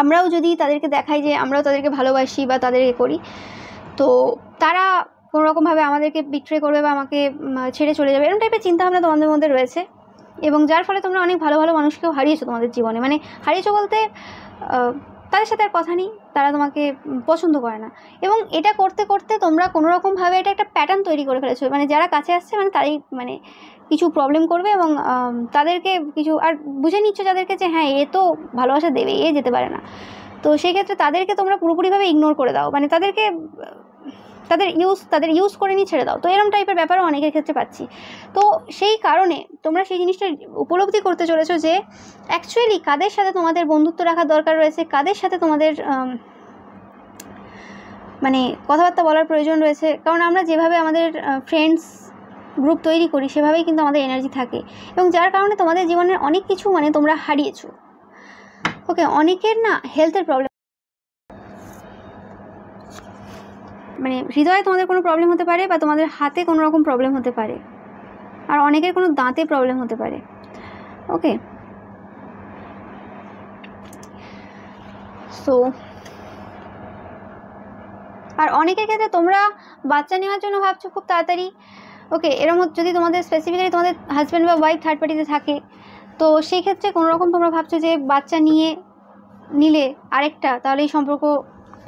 আমরাও যদি তাদেরকে দেখাই যে আমরাও তাদেরকে ভালোবাসি বা তাদেরকে করি, তো তারা কোনোরকমভাবে আমাদেরকে বিট্রে করবে বা আমাকে ছেড়ে চলে যাবে, এরকম টাইপের চিন্তাভাবনা তোমাদের মধ্যে রয়েছে। এবং যার ফলে তোমরা অনেক ভালো ভালো মানুষকেও হারিয়েছো তোমাদের জীবনে। মানে হারিয়েছো বলতে তাদের সাথে আর কথা নেই, তারা তোমাকে পছন্দ করে না। এবং এটা করতে করতে তোমরা কোনোরকমভাবে এটা একটা প্যাটার্ন তৈরি করে ফেলেছো, মানে যারা কাছে আসছে মানে তারাই মানে কিছু প্রবলেম করবে, এবং তাদেরকে কিছু আর বুঝে নিচ্ছ যাদেরকে যে হ্যাঁ এ তো ভালোবাসা দেবে, এ যেতে পারে না। তো সেক্ষেত্রে তাদেরকে তোমরা পুরোপুরিভাবে ইগনোর করে দাও, মানে তাদের ইউজ করে নিয়ে ছেড়ে দাও। তো এরকম টাইপের ব্যাপারও অনেকের ক্ষেত্রে পাচ্ছি। তো সেই কারণে তোমরা সেই জিনিসটা উপলব্ধি করতে চলেছো যে অ্যাকচুয়ালি কাদের সাথে তোমাদের বন্ধুত্ব রাখার দরকার রয়েছে, কাদের সাথে তোমাদের মানে কথাবার্তা বলার প্রয়োজন রয়েছে। কারণ আমরা যেভাবে আমাদের ফ্রেন্ডস গ্রুপ তৈরি করি সেভাবেই কিন্তু আমাদের এনার্জি থাকে, এবং যার কারণে তোমাদের জীবনের অনেক কিছু মানে তোমরা হারিয়েছো। ওকে, অনেকের না হেলথের প্রবলেম, মানে হৃদয়ে তোমাদের কোনো প্রবলেম হতে পারে, বা তোমাদের হাতে কোনো রকম প্রবলেম হতে পারে, আর অনেকের কোনো দাঁতে প্রবলেম হতে পারে। ওকে, সো আর অনেকের ক্ষেত্রে তোমরা বাচ্চা নেওয়ার জন্য ভাবছো খুব তাড়াতাড়ি। ওকে, এরম যদি তোমাদের স্পেসিফিক্যালি তোমাদের হাজব্যান্ড বা ওয়াইফ থার্ড পার্টিতে থাকে তো সেই ক্ষেত্রে কোনো রকম তোমরা ভাবছো যে বাচ্চা নিলে আরেকটা তাহলে এই সম্পর্ক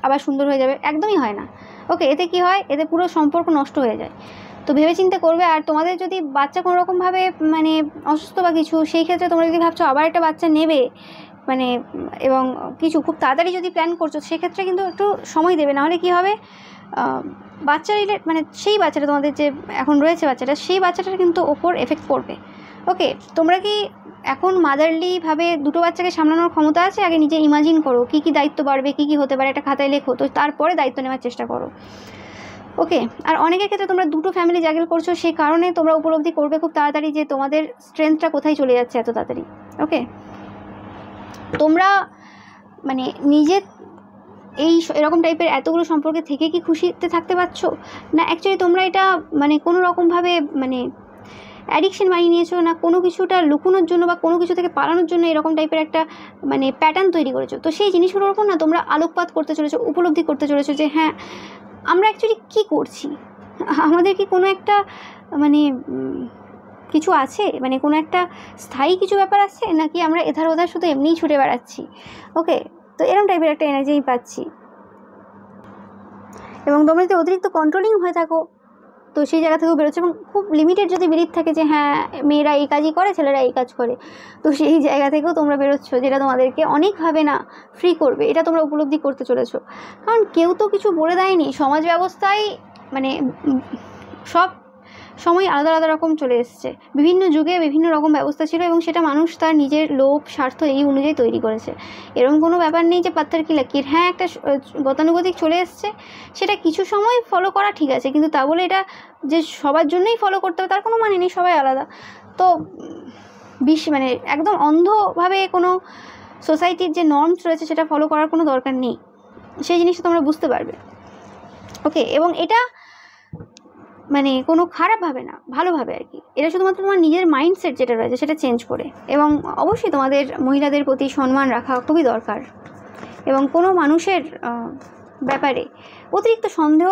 আবার সুন্দর হয়ে যাবে, একদমই হয় না। ওকে, এতে কি হয়, এতে পুরো সম্পর্ক নষ্ট হয়ে যায়। তো ভেবেচিন্তে করবে। আর তোমাদের যদি বাচ্চা কোনো রকমভাবে মানে অসুস্থ বা কিছু, সেই ক্ষেত্রে তোমরা যদি ভাবছো আবার একটা বাচ্চা নেবে মানে, এবং কিছু খুব তাড়াতাড়ি যদি প্ল্যান করছো, সেক্ষেত্রে কিন্তু একটু সময় দেবে, নাহলে কি হবে, বাচ্চা মানে সেই বাচ্চাটা তোমাদের যে এখন রয়েছে বাচ্চাটা, সেই বাচ্চাটার কিন্তু ওপর এফেক্ট পড়বে। ওকে, তোমরা কি এখন মাদারলিভাবে দুটো বাচ্চাকে সামলানোর ক্ষমতা আছে? আগে নিজে ইমাজিন করো কী কী দায়িত্ব বাড়বে, কী কী হতে পারে, একটা খাতায় লেখো, তো তারপরে দায়িত্ব নেওয়ার চেষ্টা করো। ওকে, আর অনেকের ক্ষেত্রে তোমরা দুটো ফ্যামিলি জাগেল করছো, সেই কারণে তোমরা উপলব্ধি করবে খুব তাড়াতাড়ি যে তোমাদের স্ট্রেংথটা কোথায় চলে যাচ্ছে এত তাড়াতাড়ি। ওকে, তোমরা মানে নিজে এরকম টাইপের এতগুলো সম্পর্কে থেকে কি খুশিতে থাকতে পারছো না? অ্যাকচুয়ালি তোমরা এটা মানে কোনো রকমভাবে মানে অ্যাডিকশন বানিয়ে নিয়েছো, না কোনো কিছুটা লুকোনোর জন্য বা কোনো কিছু থেকে পালানোর জন্য এরকম টাইপের একটা মানে প্যাটার্ন তৈরি করেছো। তো সেই জিনিসগুলোর ওপর না তোমরা আলোকপাত করতে চলেছো, উপলব্ধি করতে চলেছো যে হ্যাঁ, আমরা অ্যাকচুয়ালি কী করছি, আমাদের কি কোনো একটা মানে কিছু আছে, মানে কোনো একটা স্থায়ী কিছু ব্যাপার আছে, নাকি আমরা এধার ওধার শুধু এমনিই ছুটে বেড়াচ্ছি। ওকে, তো এরকম টাইপের একটা এনার্জি আমি পাচ্ছি। এবং তোমরা যদি অতিরিক্ত কন্ট্রোলিং হয়ে থাকো, তো সেই জায়গা থেকেও বেরোচ্ছে। এবং খুব লিমিটেড যদি বিলিভ থাকে যে হ্যাঁ মেয়েরা এই কাজই করে, ছেলেরা এই কাজ করে, তো সেই জায়গা থেকেও তোমরা বেরোচ্ছ, যেটা তোমাদেরকে অনেকভাবে না ফ্রি করবে, এটা তোমরা উপলব্ধি করতে চলেছো। কারণ কেউ তো কিছু বলে দেয়নি, সমাজ ব্যবস্থায় মানে সব সময় আলাদা আলাদা রকম চলে এসছে, বিভিন্ন যুগে বিভিন্ন রকম ব্যবস্থা ছিল, এবং সেটা মানুষ তার নিজের লোভ স্বার্থ এই অনুযায়ী তৈরি করেছে। এরকম কোনো ব্যাপার নেই যে পাত্তার কি লাকির, হ্যাঁ একটা গতানুগতিক চলে এসছে, সেটা কিছু সময় ফলো করা ঠিক আছে, কিন্তু তা বলে এটা যে সবার জন্যই ফলো করতে হবে তার কোনো মানে নেই, সবাই আলাদা। তো মানে একদম অন্ধভাবে কোনো সোসাইটির যে নর্মস রয়েছে সেটা ফলো করার কোনো দরকার নেই, সেই জিনিসটা তোমরা বুঝতে পারবে। ওকে, এবং এটা মানে কোনো খারাপভাবে না, ভালোভাবে আর কি। এটা শুধুমাত্র তোমার নিজের মাইন্ডসেট যেটা রয়েছে সেটা চেঞ্জ করে। এবং অবশ্যই তোমাদের মহিলাদের প্রতি সম্মান রাখা খুবই দরকার, এবং কোনো মানুষের ব্যাপারে অতিরিক্ত সন্দেহ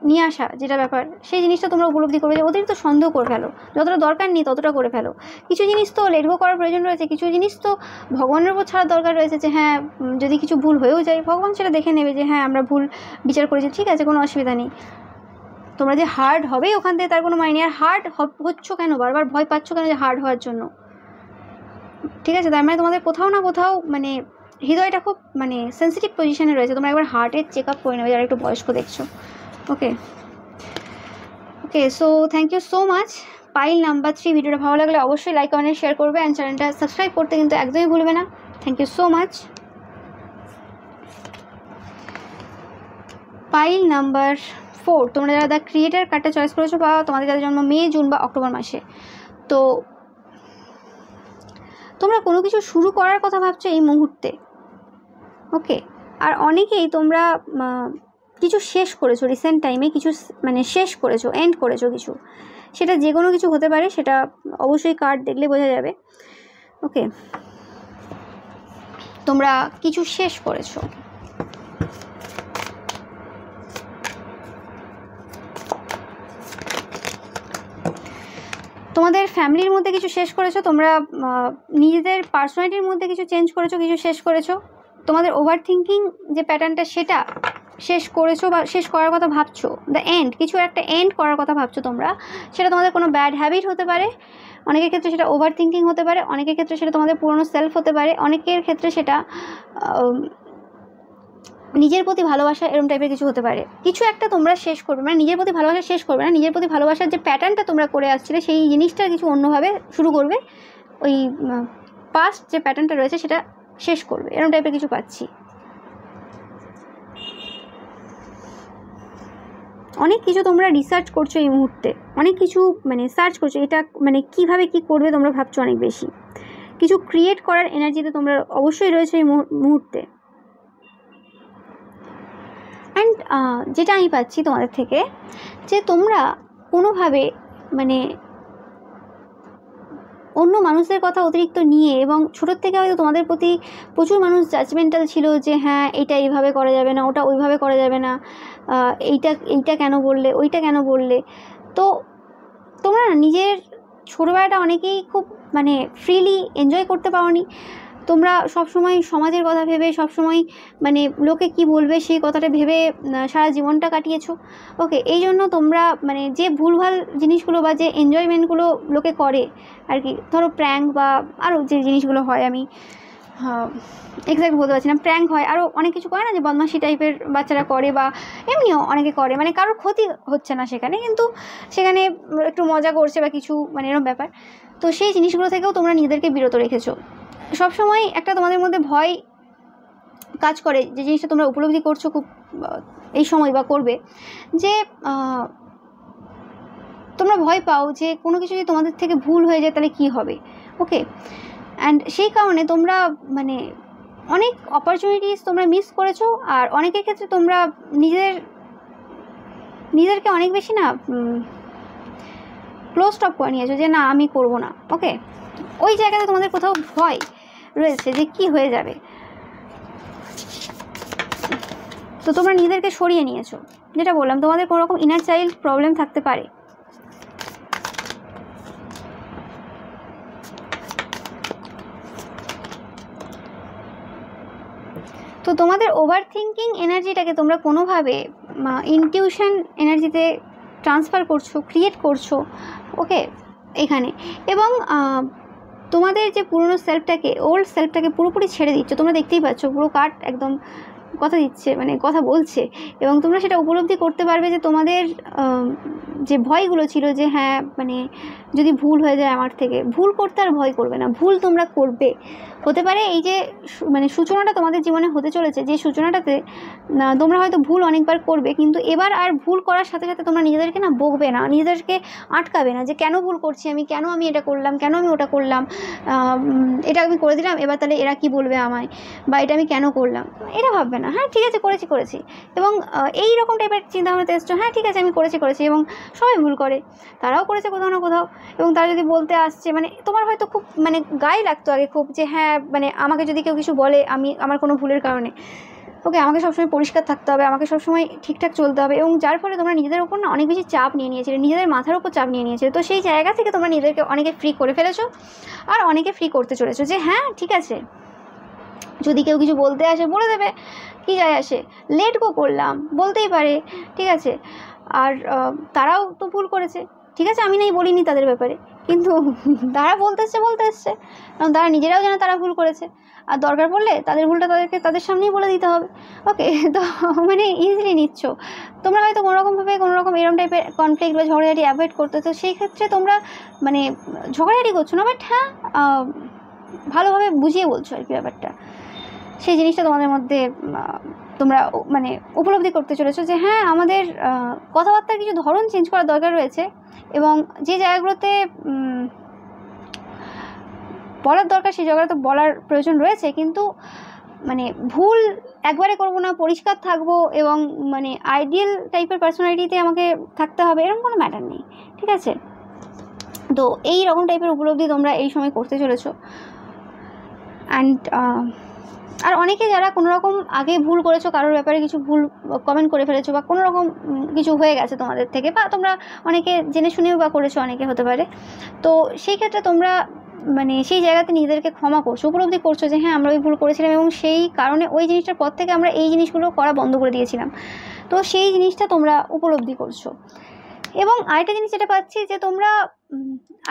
নিয়ে আসা যেটা ব্যাপার, সেই জিনিসটা তোমরা উপলব্ধি করবে যে অতিরিক্ত সন্দেহ করে ফেলো, যতটা দরকার নেই ততটা করে ফেলো। কিছু জিনিস তো লেট গো করার প্রয়োজন রয়েছে, কিছু জিনিস তো ভগবানের উপর ছাড়ার দরকার রয়েছে, যে হ্যাঁ যদি কিছু ভুল হয়েও যায় ভগবান সেটা দেখে নেবে যে হ্যাঁ আমরা ভুল বিচার করেছি, ঠিক আছে, কোনো অসুবিধা নেই। তোমরা যে হার্ড হবেই ওখান থেকে তার কোনো মানে, আর হার্ড হচ্ছ কেন, বারবার ভয় পাচ্ছ কেন যে হার্ড হওয়ার জন্য? ঠিক আছে, তার মানে তোমাদের কোথাও না কোথাও মানে হৃদয়টা খুব মানে সেন্সিটিভ পজিশনে রয়েছে। তোমরা একবার হার্টের চেক আপ করে নেবে যারা একটু বয়স্ক দেখছো। Okay okay, so thank you so much. Pile number 3 ভিডিওটা ভালো লাগলে অবশ্যই লাইক কমেন্ট শেয়ার করবে, অ্যান্ড চ্যানেলটা সাবস্ক্রাইব করতে কিন্তু একদমই ভুলবে না। Thank you so much. Pile number 4, তোমরা যারা দ্য ক্রিয়েটার কার্ডটা চয়েস করেছো, বা তোমাদের যাদের জন্ম মে, জুন বা অক্টোবর মাসে, তো তোমরা কোনো কিছু শুরু করার কথা ভাবছো এই মুহূর্তে। ওকে, আর অনেকেই তোমরা কিছু শেষ করেছো রিসেন্ট টাইমে, কিছু মানে শেষ করেছো, এন্ড করেছো কিছু, সেটা যে কোনো কিছু হতে পারে, সেটা অবশ্যই কার্ড দেখলে বোঝা যাবে। ওকে, তোমরা কিছু শেষ করেছো। তোমাদের ফ্যামিলির মধ্যে কিছু শেষ করেছো, তোমরা নিজেদের পার্সোনালিটির মধ্যে কিছু চেঞ্জ করেছো, কিছু শেষ করেছো। তোমাদের ওভার থিঙ্কিং যে প্যাটার্নটা সেটা শেষ করেছো, বা শেষ করার কথা ভাবছো, দ্য এন্ড, কিছু একটা এন্ড করার কথা ভাবছো তোমরা। সেটা তোমাদের কোনো ব্যাড হ্যাবিট হতে পারে, অনেকের ক্ষেত্রে সেটা ওভার থিঙ্কিং হতে পারে, অনেকের ক্ষেত্রে সেটা তোমাদের পুরনো সেলফ হতে পারে, অনেকের ক্ষেত্রে সেটা নিজের প্রতি ভালোবাসা, এরকম টাইপের কিছু হতে পারে। কিছু একটা তোমরা শেষ করবে, মানে নিজের প্রতি ভালোবাসা শেষ করবে না, নিজের প্রতি ভালোবাসার যে প্যাটার্নটা তোমরা করে আসছিলে সেই জিনিসটা কিছু অন্যভাবে শুরু করবে, ওই পাস্ট যে প্যাটার্নটা রয়েছে সেটা শেষ করবে, এরকম টাইপের কিছু পাচ্ছি। অনেক কিছু তোমরা রিসার্চ করছো এই মুহূর্তে, অনেক কিছু মানে সার্চ করছো, এটা মানে কিভাবে কি করবে তোমরা ভাবছো অনেক বেশি। কিছু ক্রিয়েট করার এনার্জিতে তোমরা অবশ্যই রয়েছে এই মুহূর্তে। অ্যান্ড যেটা আমি পাচ্ছি তোমাদের থেকে, যে তোমরা কোনোভাবে মানে অন্য মানুষদের কথা অতিরিক্ত নিয়ে, এবং ছোটোর থেকে হয়তো তোমাদের প্রতি প্রচুর মানুষ জাজমেন্টাল ছিল, যে হ্যাঁ এইটা এইভাবে করা যাবে না, ওটা ওইভাবে করা যাবে না, এইটা কেন বললে, ওইটা কেন বললে। তো তোমরা নিজের ছোটোবেলাটা অনেকেই খুব মানে ফ্রিলি এনজয় করতে পারোনি। তোমরা সবসময় সমাজের কথা ভেবে, সবসময় মানে লোকে কি বলবে সেই কথাটা ভেবে সারা জীবনটা কাটিয়েছো। ওকে, এই জন্য তোমরা মানে যে ভুলভাল জিনিসগুলো বা যে এনজয়মেন্টগুলো লোকে করে আর কি, ধরো প্র্যাঙ্ক বা আরও যে জিনিসগুলো হয়, আমি এক্স্যাক্ট বলতে পারছি না, প্র্যাঙ্ক হয়, আরও অনেক কিছু করে না, যে বদমাশি টাইপের বাচ্চারা করে বা এমনিও অনেকে করে, মানে কারোর ক্ষতি হচ্ছে না সেখানে, কিন্তু সেখানে একটু মজা করছে বা কিছু মানে এরকম ব্যাপার। তো সেই জিনিসগুলো থেকেও তোমরা নিজেদেরকে বিরত রেখেছো। সবসময় একটা তোমাদের মধ্যে ভয় কাজ করে, যে জিনিসটা তোমরা উপলব্ধি করছো খুব এই সময় বা করবে, যে তোমরা ভয় পাও যে কোনো কিছু যদি তোমাদের থেকে ভুল হয়ে যায় তাহলে কী হবে। ওকে, অ্যান্ড সেই কারণে তোমরা মানে অনেক অপরচুনিটিস তোমরা মিস করেছো। আর অনেকের ক্ষেত্রে তোমরা নিজেদেরকে অনেক বেশি না ক্লোজ স্টপ করে নিয়েছো, যে না আমি করবো না। ওকে, ওই জায়গাতে তোমাদের কোথাও ভয় রয়েছে যে কি হয়ে যাবে, তো তোমরা নিজেদেরকে সরিয়ে নিয়েছো। যেটা বললাম, তোমাদের কোনো রকম ইনার চাইল্ড প্রবলেম থাকতে পারে। তো তোমাদের ওভার থিঙ্কিং এনার্জিটাকে তোমরা কোনোভাবে ইনটিউশন এনার্জিতে ট্রান্সফার করছো, ক্রিয়েট করছো। ওকে, এখানে এবং তোমাদের যে পুরনো সেলফটাকে, ওল্ড সেলফটাকে পুরোপুরি ছেড়ে দিচ্ছ। তোমরা দেখতেই পাচ্ছ পুরো কার্ড একদম কথা দিচ্ছে, মানে কথা বলছে, এবং তোমরা সেটা উপলব্ধি করতে পারবে যে তোমাদের যে ভয়গুলো ছিল, যে হ্যাঁ মানে যদি ভুল হয়ে যায় আমার থেকে, ভুল করতে আর ভয় করবে না, ভুল তোমরা করবে। হতে পারে এই যে মানে সূচনাটা তোমাদের জীবনে হতে চলেছে, যে সূচনাটাতে তোমরা হয়তো ভুল অনেকবার করবে, কিন্তু এবার আর ভুল করার সাথে সাথে তোমরা নিজেদেরকে না বকবে না, নিজেদেরকে আটকাবে না, যে কেন ভুল করছি আমি, কেন আমি এটা করলাম, কেন আমি ওটা করলাম, এটা আমি করে দিলাম, এবার তাহলে এরা কি বলবে আমায়, বা এটা আমি কেন করলাম, এটা ভাববে না। হ্যাঁ ঠিক আছে, করেছি, এবং এই রকম টাইপের চিন্তাভাবনাতে এসছো। হ্যাঁ ঠিক আছে, আমি করেছি, এবং সবাই ভুল করে, তারাও করেছে কোথাও না কোথাও, এবং তারা যদি বলতে আসছে, মানে তোমার হয়তো খুব মানে গায়ে লাগতো আগে খুব, যে হ্যাঁ মানে আমাকে যদি কেউ কিছু বলে, আমি আমার কোনো ভুলের কারণে, ওকে আমাকে সবসময় পরিষ্কার থাকতে হবে, আমাকে সবসময় ঠিকঠাক চলতে হবে, এবং যার ফলে তোমরা নিজেদের ওপর না অনেক বেশি চাপ নিয়ে নিয়েছিলে, নিজেদের মাথার ওপর চাপ নিয়ে নিয়েছিলে। তো সেই জায়গা থেকে তোমরা নিজেদেরকে অনেকে ফ্রি করে ফেলেছো, আর অনেকে ফ্রি করতে চলেছো, যে হ্যাঁ ঠিক আছে, যদি কেউ কিছু বলতে আসে বলে দেবে, কি যায় আসে, লেট গো করলাম, বলতেই পারে, ঠিক আছে। আর তারাও তো ভুল করেছে, ঠিক আছে, আমি নাই বলিনি তাদের ব্যাপারে, কিন্তু তারা বলতে এসছে, কারণ তারা নিজেরাও জানে তারা ভুল করেছে, আর দরকার পড়লে তাদের ভুলটা তাদের সামনেই বলে দিতে হবে। ওকে, তো মানে ইজিলি নিচ্ছ তোমরা, হয়তো কোনোরকমভাবে কোনোরকম এরকম টাইপের কনফ্লিক্ট বা ঝগড়াঝাটি অ্যাভয়েড করতে, তো সেই ক্ষেত্রে তোমরা মানে ঝগড়াঝাটি করছো না, বাট হ্যাঁ ভালোভাবে বুঝিয়ে বলছো আর কি ব্যাপারটা। সেই জিনিসটা তোমাদের মধ্যে তোমরা মানে উপলব্ধি করতে চলেছো, যে হ্যাঁ আমাদের কথাবার্তার কিছু ধরন চেঞ্জ করার দরকার রয়েছে, এবং যে জায়গাগুলোতে বলার দরকার সেই জায়গাটা তো বলার প্রয়োজন রয়েছে, কিন্তু মানে ভুল একবারে করবো না, পরিষ্কার থাকবো, এবং মানে আইডিয়াল টাইপের পার্সোনালিটিতে আমাকে থাকতে হবে, এরকম কোনো ম্যাটার নেই, ঠিক আছে। তো এই রকম টাইপের উপলব্ধি তোমরা এই সময় করতে চলেছো। অ্যান্ড আর অনেকে যারা কোনো রকম আগে ভুল করেছো, কারোর ব্যাপারে কিছু ভুল কমেন্ট করে ফেলেছো, বা কোনো রকম কিছু হয়ে গেছে তোমাদের থেকে, বা তোমরা অনেকে জেনে শুনেও বা করেছো, অনেকে হতে পারে, তো সেই ক্ষেত্রে তোমরা মানে সেই জায়গাতে নিজেদেরকে ক্ষমা করছো, উপলব্ধি করছো যে হ্যাঁ আমরা ওই ভুল করেছিলাম, এবং সেই কারণে ওই জিনিসটার পর থেকে আমরা এই জিনিসগুলো করা বন্ধ করে দিয়েছিলাম। তো সেই জিনিসটা তোমরা উপলব্ধি করছো। এবং আরেকটা জিনিস যেটা পাচ্ছি, যে তোমরা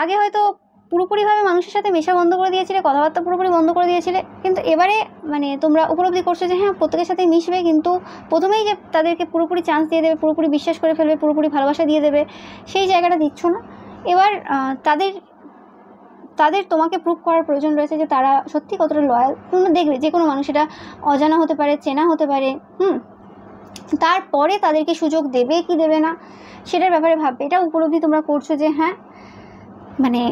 আগে হয়তো পুরোপুরিভাবে মানুষের সাথে মেশা বন্ধ করে দিয়েছিলে, কথাবার্তা পুরোপুরি বন্ধ করে দিয়েছিলে, কিন্তু এবারে মানে তোমরা উপলব্ধি করছো যে হ্যাঁ প্রত্যেকের সাথেই মিশবে, কিন্তু প্রথমেই যে তাদেরকে পুরোপুরি চান্স দিয়ে দেবে, পুরোপুরি বিশ্বাস করে ফেলবে, পুরোপুরি ভালোবাসা দিয়ে দেবে, সেই জায়গাটা দিচ্ছ না। এবার তাদের তোমাকে প্রুভ করার প্রয়োজন রয়েছে যে তারা সত্যি কতটা লয়াল। তোমরা দেখবে যে কোনো মানুষ, এটা অজানা হতে পারে, চেনা হতে পারে, তারপরে তাদেরকে সুযোগ দেবে কি দেবে না সেটার ব্যাপারে ভাববে। এটা উপলব্ধি তোমরা করছো যে হ্যাঁ মানে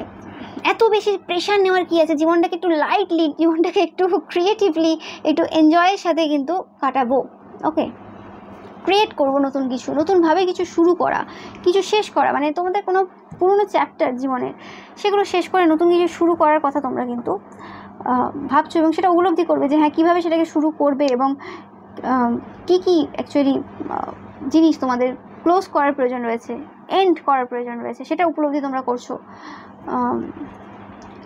এত বেশি প্রেশার নেওয়ার কি আছে, জীবনটাকে একটু লাইটলি, জীবনটাকে একটু ক্রিয়েটিভলি, একটু এনজয়ের সাথে কিন্তু কাটাবো। ওকে, ক্রিয়েট করবো নতুন কিছু, নতুনভাবে কিছু শুরু করা, কিছু শেষ করা, মানে তোমাদের কোনো পুরনো চ্যাপ্টার জীবনের সেগুলো শেষ করে নতুন কিছু শুরু করার কথা তোমরা কিন্তু ভাবছো, এবং সেটা উপলব্ধি করবে যে হ্যাঁ কীভাবে সেটাকে শুরু করবে, এবং কী অ্যাকচুয়ালি জিনিস তোমাদের ক্লোজ করার প্রয়োজন রয়েছে, এন্ড করার প্রয়োজন রয়েছে, সেটা উপলব্ধি তোমরা করছো।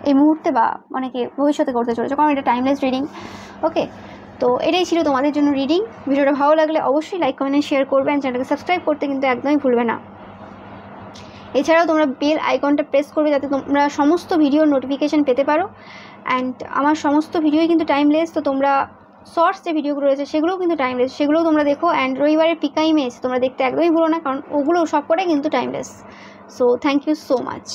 এই মুহূর্তে বা অনেকে ভবিষ্যতে করতে চলেছে, কারণ এটা টাইমলেস রিডিং। ওকে, তো এটাই ছিল তোমাদের জন্য রিডিং। ভিডিওটা ভালো লাগলে অবশ্যই লাইক কমেন্ট শেয়ার করবে, অ্যান্ড চ্যানেলকে সাবস্ক্রাইব করতে কিন্তু একদমই ভুলবে না। এছাড়াও তোমরা বেল আইকনটা প্রেস করবে যাতে তোমরা সমস্ত ভিডিওর নোটিফিকেশান পেতে পারো। অ্যান্ড আমার সমস্ত ভিডিওই কিন্তু টাইমলেস, তো তোমরা শর্টস যে ভিডিওগুলো রয়েছে সেগুলোও কিন্তু টাইমলেস, সেগুলোও তোমরা দেখো। অ্যান্ড রবিবারের পিকা ইমেজ তোমরা দেখতে একদমই ভুলো না, কারণ ওগুলো সবকটাই কিন্তু timeless. So thank you so much.